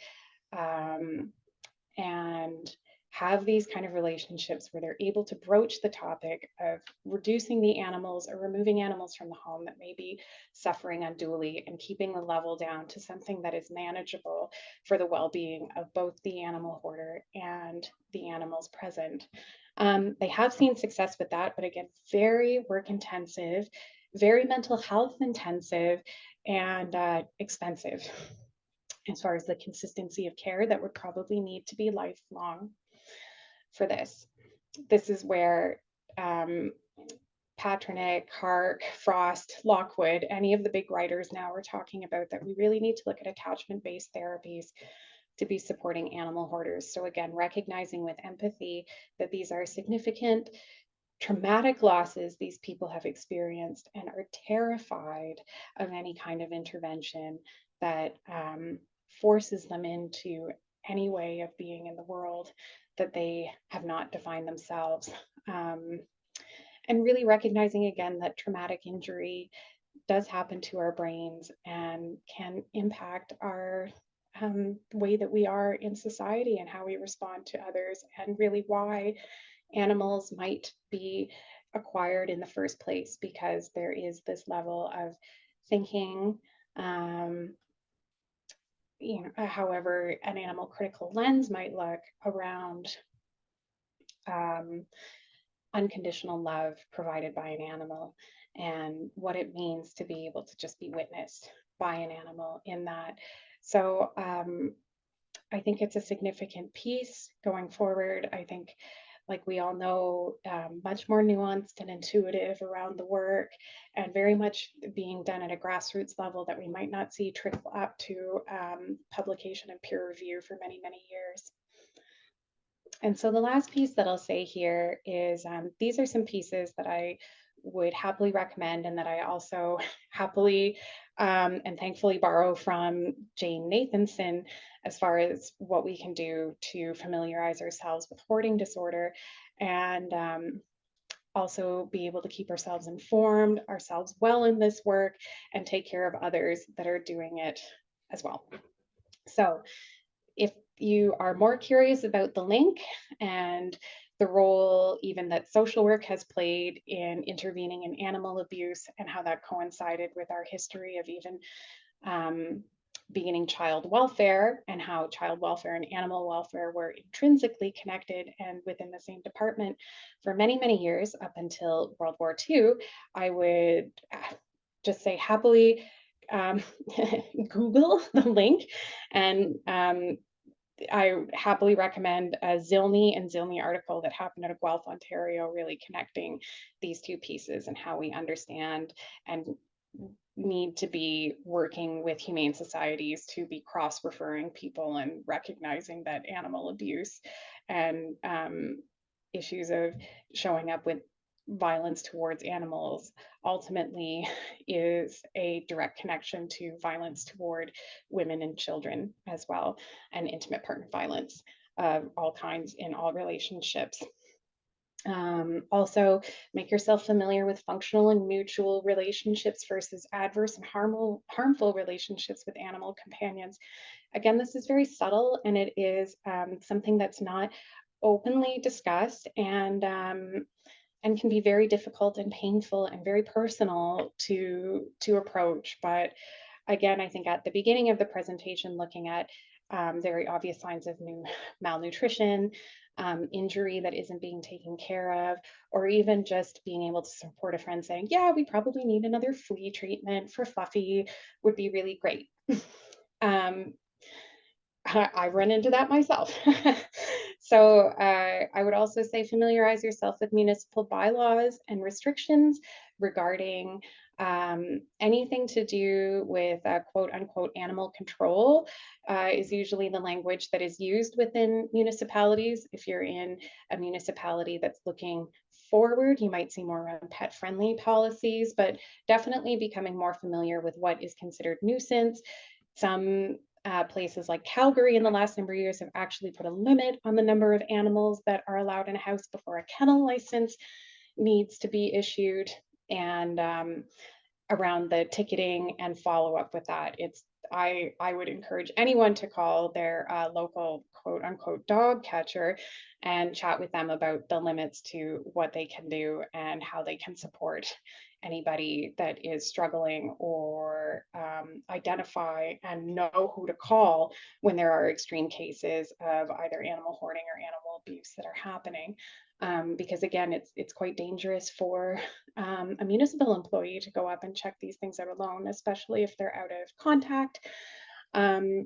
and have these kind of relationships where they're able to broach the topic of reducing the animals or removing animals from the home that may be suffering unduly and keeping the level down to something that is manageable for the well-being of both the animal hoarder and the animals present. They have seen success with that, but again, very work intensive, very mental health intensive, and expensive as far as the consistency of care that would probably need to be lifelong for this. This is where Paternick, Hark, Frost, Lockwood, any of the big writers now are talking about that we really need to look at attachment-based therapies to be supporting animal hoarders. So again, recognizing with empathy that these are significant traumatic losses these people have experienced and are terrified of any kind of intervention that forces them into any way of being in the world that they have not defined themselves. And really recognizing again that traumatic injury does happen to our brains and can impact our way that we are in society and how we respond to others, and really why animals might be acquired in the first place, because there is this level of thinking, however an animal critical lens might look around unconditional love provided by an animal and what it means to be able to just be witnessed by an animal in that. So I think it's a significant piece going forward. I think, like we all know, much more nuanced and intuitive around the work, and very much being done at a grassroots level that we might not see trickle up to publication and peer review for many, many years. And so the last piece that I'll say here is these are some pieces that I would happily recommend and that I also happily and thankfully borrow from Jane Nathanson as far as what we can do to familiarize ourselves with hoarding disorder, and also be able to keep ourselves informed, ourselves well in this work, and take care of others that are doing it as well. So if you are more curious about the link and the role even that social work has played in intervening in animal abuse and how that coincided with our history of even beginning child welfare, and how child welfare and animal welfare were intrinsically connected and within the same department for many, many years up until World War II, I would just say happily Google the link and I happily recommend a Zilney and Zilney article that happened out of Guelph, Ontario, really connecting these two pieces and how we understand and need to be working with humane societies to be cross-referring people and recognizing that animal abuse and issues of showing up with violence towards animals ultimately is a direct connection to violence toward women and children as well, and intimate partner violence of all kinds in all relationships. Also, make yourself familiar with functional and mutual relationships versus adverse and harmful relationships with animal companions. Again, this is very subtle, and it is something that's not openly discussed, and can be very difficult and painful and very personal to approach. But again, I think at the beginning of the presentation, looking at very obvious signs of malnutrition, injury that isn't being taken care of, or even just being able to support a friend saying, yeah, we probably need another flea treatment for Fluffy would be really great. um, I run into that myself. So I would also say familiarize yourself with municipal bylaws and restrictions regarding anything to do with quote unquote animal control is usually the language that is used within municipalities. If you're in a municipality that's looking forward, you might see more around pet friendly policies, but definitely becoming more familiar with what is considered nuisance. Some places like Calgary in the last number of years have actually put a limit on the number of animals that are allowed in a house before a kennel license needs to be issued. And around the ticketing and follow up with that, I would encourage anyone to call their local quote unquote dog catcher and chat with them about the limits to what they can do and how they can support anybody that is struggling, or identify and know who to call when there are extreme cases of either animal hoarding or animal abuse that are happening. Because again, it's quite dangerous for a municipal employee to go up and check these things out alone, especially if they're out of contact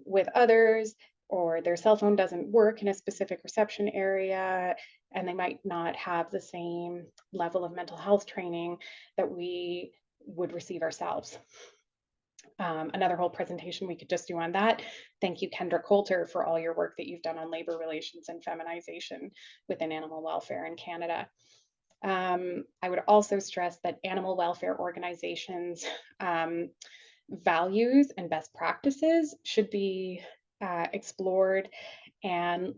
with others, or their cell phone doesn't work in a specific reception area, and they might not have the same level of mental health training that we would receive ourselves. Another whole presentation we could just do on that. Thank you, Kendra Coulter, for all your work that you've done on labor relations and feminization within animal welfare in Canada. I would also stress that animal welfare organizations' values and best practices should be explored and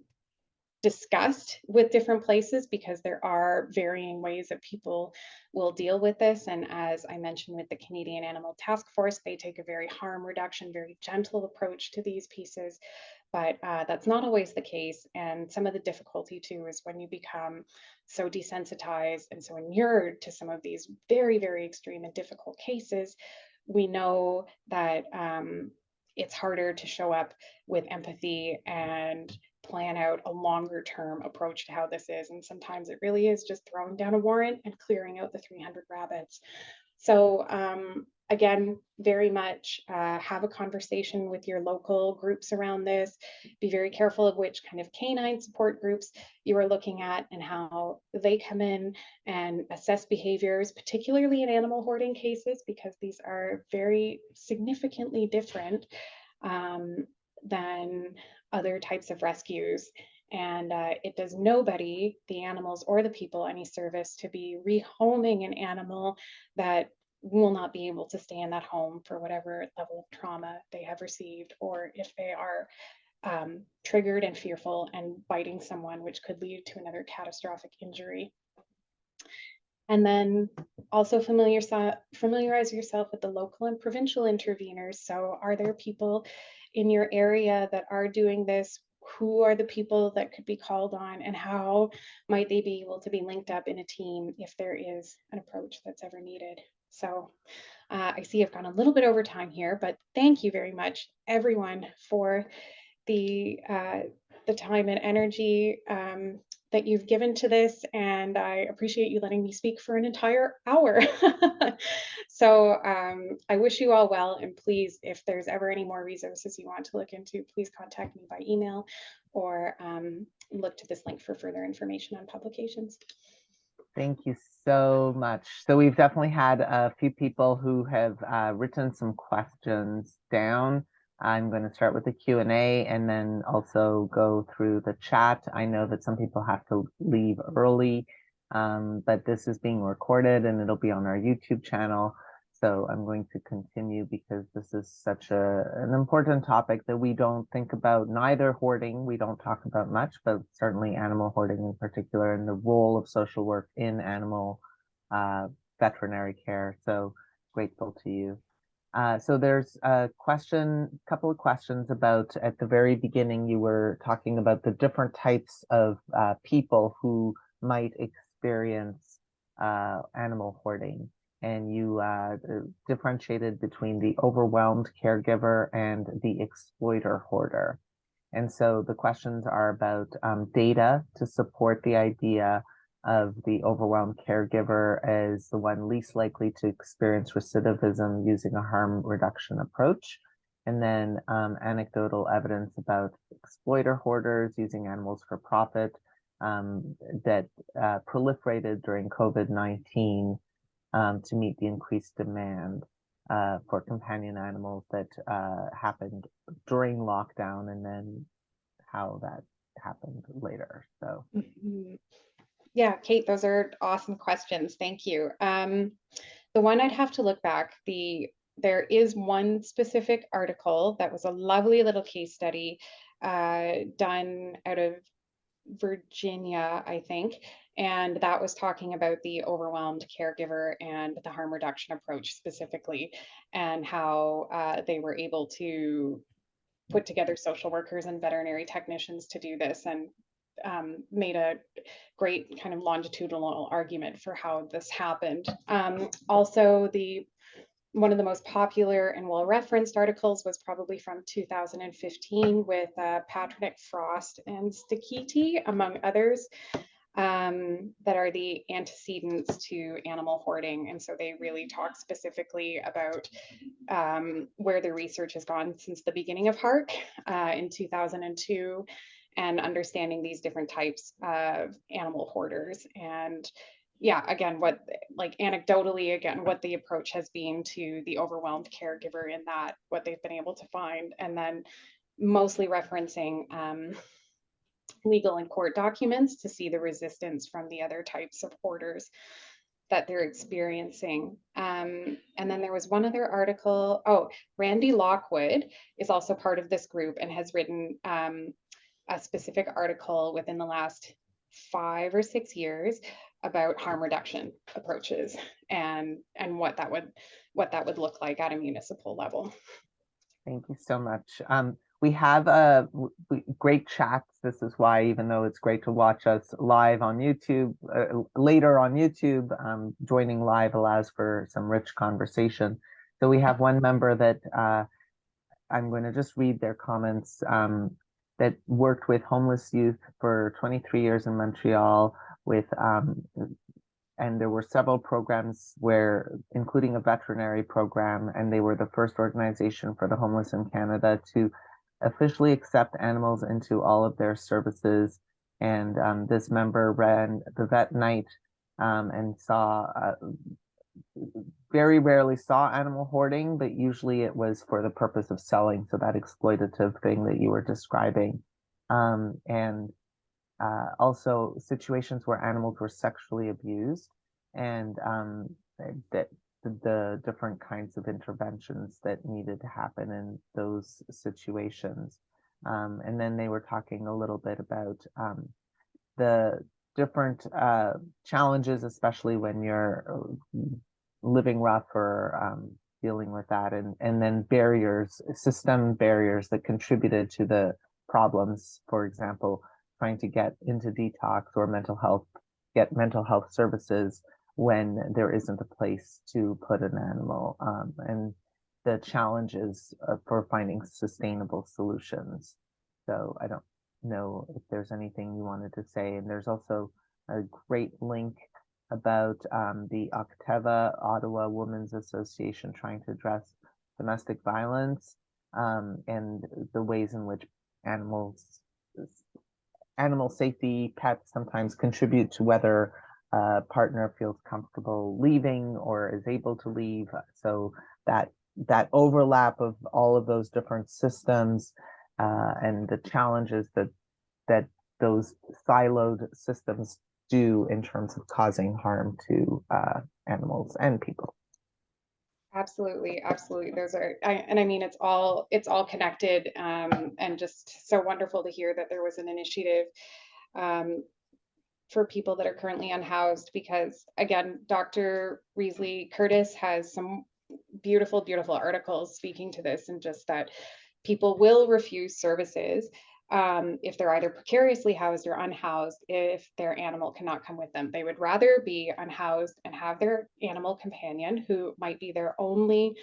discussed with different places, because there are varying ways that people will deal with this. And as I mentioned with the Canadian Animal Task Force, they take a very harm reduction, very gentle approach to these pieces. But that's not always the case. And some of the difficulty too is when you become so desensitized and so inured to some of these very, very extreme and difficult cases, we know that it's harder to show up with empathy and plan out a longer term approach to how this is. And sometimes it really is just throwing down a warrant and clearing out the 300 rabbits. So again, very much have a conversation with your local groups around this. Be very careful of which kind of canine support groups you are looking at and how they come in and assess behaviors, particularly in animal hoarding cases, because these are very significantly different than other types of rescues. And it does nobody, the animals or the people, any service to be rehoming an animal that will not be able to stay in that home for whatever level of trauma they have received, or if they are triggered and fearful and biting someone, which could lead to another catastrophic injury. And then also familiarize yourself with the local and provincial interveners. So are there people in your area that are doing this? Who are the people that could be called on, and how might they be able to be linked up in a team if there is an approach that's ever needed? So I see I've gone a little bit over time here, but thank you very much, everyone, for the time and energy that you've given to this, and I appreciate you letting me speak for an entire hour. So I wish you all well, and please, if there's ever any more resources you want to look into, please contact me by email or look to this link for further information on publications. Thank you so much. So we've definitely had a few people who have written some questions down. I'm going to start with the Q&A and then also go through the chat. I know that some people have to leave early, but this is being recorded and it'll be on our YouTube channel. So I'm going to continue because this is such an important topic that we don't think about, neither hoarding, we don't talk about much, but certainly animal hoarding in particular, and the role of social work in animal veterinary care. So grateful to you. So there's a couple of questions about, at the very beginning, you were talking about the different types of people who might experience animal hoarding. And you differentiated between the overwhelmed caregiver and the exploiter hoarder. And so the questions are about data to support the idea of the overwhelmed caregiver as the one least likely to experience recidivism using a harm reduction approach. And then anecdotal evidence about exploiter hoarders using animals for profit that proliferated during COVID-19 to meet the increased demand for companion animals that happened during lockdown, and then how that happened later. So, yeah, Kate, those are awesome questions. Thank you. The one I'd have to look back, there is one specific article that was a lovely little case study done out of Virginia, I think, and that was talking about the overwhelmed caregiver and the harm reduction approach specifically, and how they were able to put together social workers and veterinary technicians to do this, and made a great kind of longitudinal argument for how this happened. Also, one of the most popular and well-referenced articles was probably from 2015 with Patrick Frost and Stakiti, among others, that are the antecedents to animal hoarding. And so they really talk specifically about where the research has gone since the beginning of HARC in 2002, and understanding these different types of animal hoarders. And yeah, again, anecdotally, again, what the approach has been to the overwhelmed caregiver in that, what they've been able to find, and then mostly referencing legal and court documents to see the resistance from the other types of hoarders that they're experiencing. And then there was one other article. Oh, Randy Lockwood is also part of this group and has written a specific article within the last 5 or 6 years about harm reduction approaches and what that would look like at a municipal level. thank you so much. We have great chats. This is why, even though it's great to watch us live on YouTube, later on YouTube, joining live allows for some rich conversation. So we have one member that I'm going to just read their comments, that worked with homeless youth for 23 years in Montreal with, and there were several programs where, including a veterinary program, and they were the first organization for the homeless in Canada to officially accept animals into all of their services. And this member ran the vet night and very rarely saw animal hoarding, but usually it was for the purpose of selling, so that exploitative thing that you were describing. And also situations where animals were sexually abused, and that the different kinds of interventions that needed to happen in those situations. And then they were talking a little bit about the different challenges, especially when you're living rough or dealing with that, and then system barriers that contributed to the problems. For example, trying to get into detox or get mental health services when there isn't a place to put an animal, and the challenges for finding sustainable solutions. So I don't know if there's anything you wanted to say. And there's also a great link about the Octava Ottawa Women's Association trying to address domestic violence, and the ways in which animals, animal safety, pets sometimes contribute to whether a partner feels comfortable leaving or is able to leave. So that overlap of all of those different systems, and the challenges that those siloed systems do in terms of causing harm to animals and people. Absolutely, absolutely. Those are, and I mean, it's all connected, and just so wonderful to hear that there was an initiative um, for people that are currently unhoused. Because again, Dr. Reesley Curtis has some beautiful, beautiful articles speaking to this, and just that people will refuse services if they're either precariously housed or unhoused if their animal cannot come with them. They would rather be unhoused and have their animal companion, who might be their only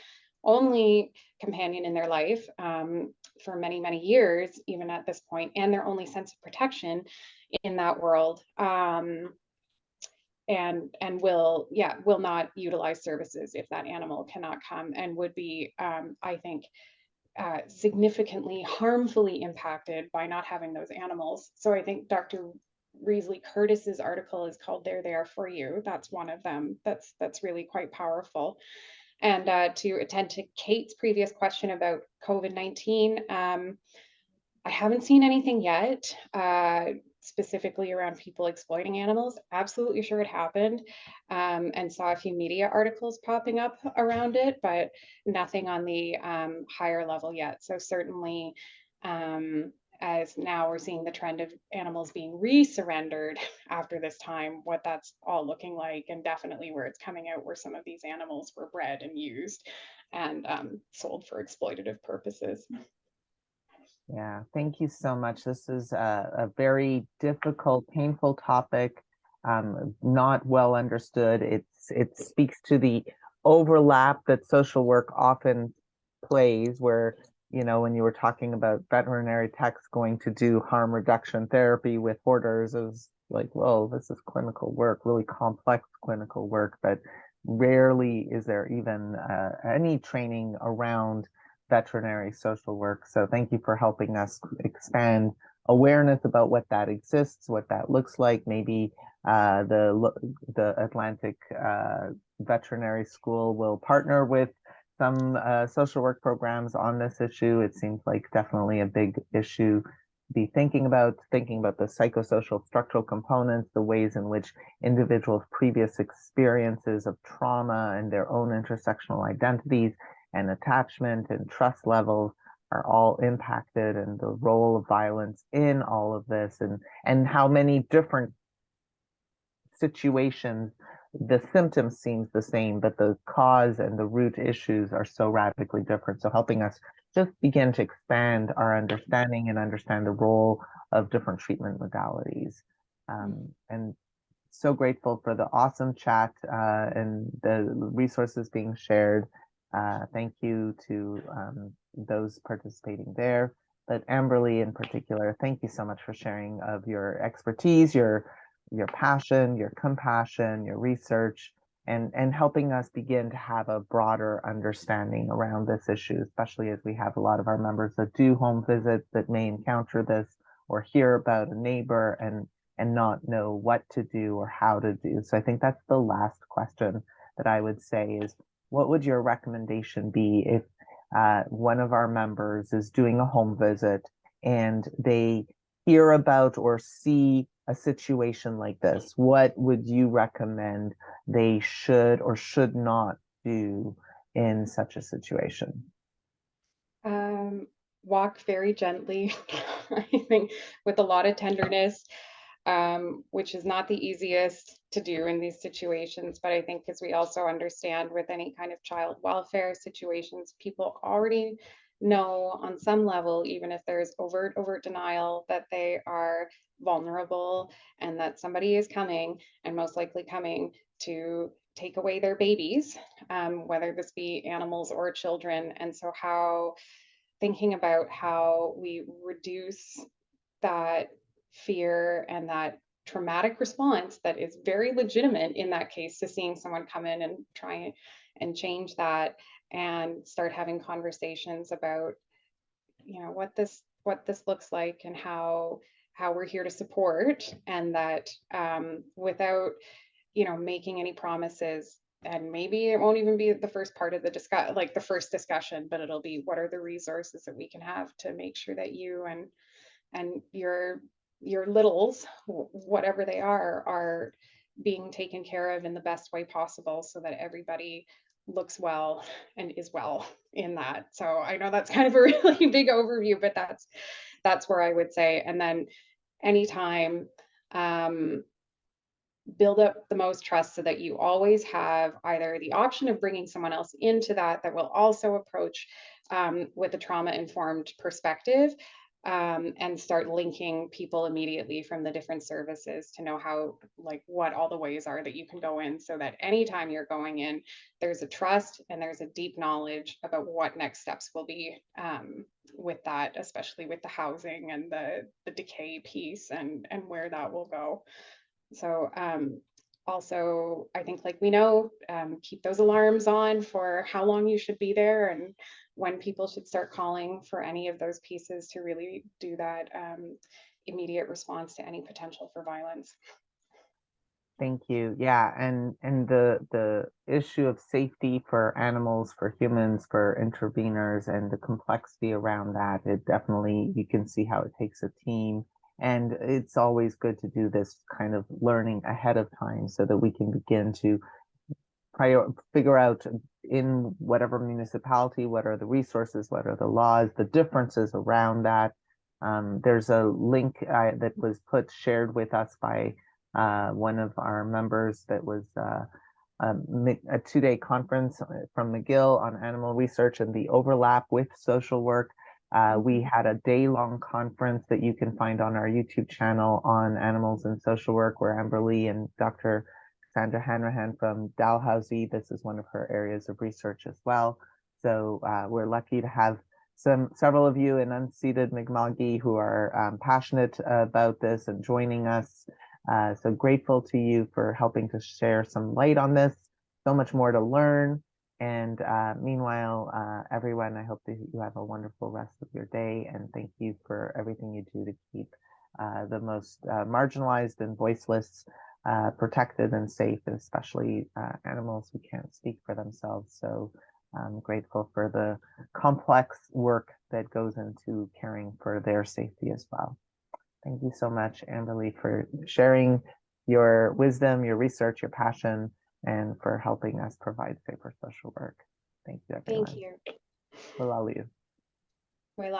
companion in their life for many, many years, even at this point, and their only sense of protection in that world. And will not utilize services if that animal cannot come, and would be, I think, significantly harmfully impacted by not having those animals. So I think Dr. Reesley Curtis's article is called "They're There for You." That's one of them. That's really quite powerful. And to attend to Kate's previous question about COVID-19, I haven't seen anything yet, specifically around people exploiting animals. Absolutely sure it happened, and saw a few media articles popping up around it, but nothing on the higher level yet. So certainly, as now we're seeing the trend of animals being re-surrendered after this time, what that's all looking like, and definitely where it's coming out, where some of these animals were bred and used and sold for exploitative purposes. Yeah, thank you so much. This is a very difficult, painful topic, not well understood. It speaks to the overlap that social work often plays, where, when you were talking about veterinary techs going to do harm reduction therapy with hoarders, it was like, whoa, this is clinical work, really complex clinical work, but rarely is there even any training around veterinary social work. So thank you for helping us expand awareness about what that exists, what that looks like. Maybe the Atlantic Veterinary School will partner with some social work programs on this issue. It seems like definitely a big issue to be thinking about the psychosocial structural components, the ways in which individuals' previous experiences of trauma and their own intersectional identities and attachment and trust levels are all impacted, and the role of violence in all of this, and how many different situations the symptoms seems the same, but the cause and the root issues are so radically different. So helping us just begin to expand our understanding and understand the role of different treatment modalities. And so grateful for the awesome chat and the resources being shared. Thank you to those participating there. But Amberlee in particular, thank you so much for sharing of your expertise, your passion, your compassion, your research, and helping us begin to have a broader understanding around this issue, especially as we have a lot of our members that do home visits that may encounter this or hear about a neighbor and not know what to do or how to do. So I think that's the last question that I would say is, what would your recommendation be if one of our members is doing a home visit and they hear about or see a situation like this? What would you recommend they should or should not do in such a situation? Um, Walk very gently, I think, with a lot of tenderness, which is not the easiest to do in these situations. But I think, as we also understand with any kind of child welfare situations, people already know on some level, even if there's overt denial, that they are vulnerable and that somebody is coming, and most likely coming to take away their babies, whether this be animals or children. And so, how thinking about how we reduce that fear and that traumatic response that is very legitimate in that case, to seeing someone come in and try and change that, and start having conversations about, what this looks like, and how we're here to support, and that, without making any promises. And maybe it won't even be the first part of the the first discussion, but it'll be, what are the resources that we can have to make sure that you and your littles, whatever they are being taken care of in the best way possible, so that everybody looks well and is well in that. So I know that's kind of a really big overview, but that's where I would say. And then anytime, um, build up the most trust, so that you always have either the option of bringing someone else into that will also approach, with a trauma informed perspective, and start linking people immediately from the different services to know how, like, what all the ways are that you can go in, so that anytime you're going in, there's a trust and there's a deep knowledge about what next steps will be, with that, especially with the housing and the decay piece, and where that will go. So, also, I think, like, we know, keep those alarms on for how long you should be there, and when people should start calling for any of those pieces, to really do that, immediate response to any potential for violence. Thank you. Yeah, and the issue of safety for animals, for humans, for interveners, and the complexity around that, it definitely, you can see how it takes a team. And it's always good to do this kind of learning ahead of time, so that we can begin to figure out in whatever municipality, what are the resources, what are the laws, the differences around that. There's a link that was shared with us by one of our members, that was a 2-day conference from McGill on animal research and the overlap with social work. We had a day-long conference that you can find on our YouTube channel on animals and social work, where Amberlee and Dr. Sandra Hanrahan from Dalhousie, this is one of her areas of research as well. So we're lucky to have several of you in unceded Mi'kmaq who are passionate about this and joining us. So grateful to you for helping to share some light on this. So much more to learn. And meanwhile, everyone, I hope that you have a wonderful rest of your day. And thank you for everything you do to keep the most marginalized and voiceless protected and safe, and especially animals who can't speak for themselves. So I'm grateful for the complex work that goes into caring for their safety as well. Thank you so much, Amberlee, for sharing your wisdom, your research, your passion, and for helping us provide safer social work. Thank you, everyone. Thank you. Well, I'll leave. Well,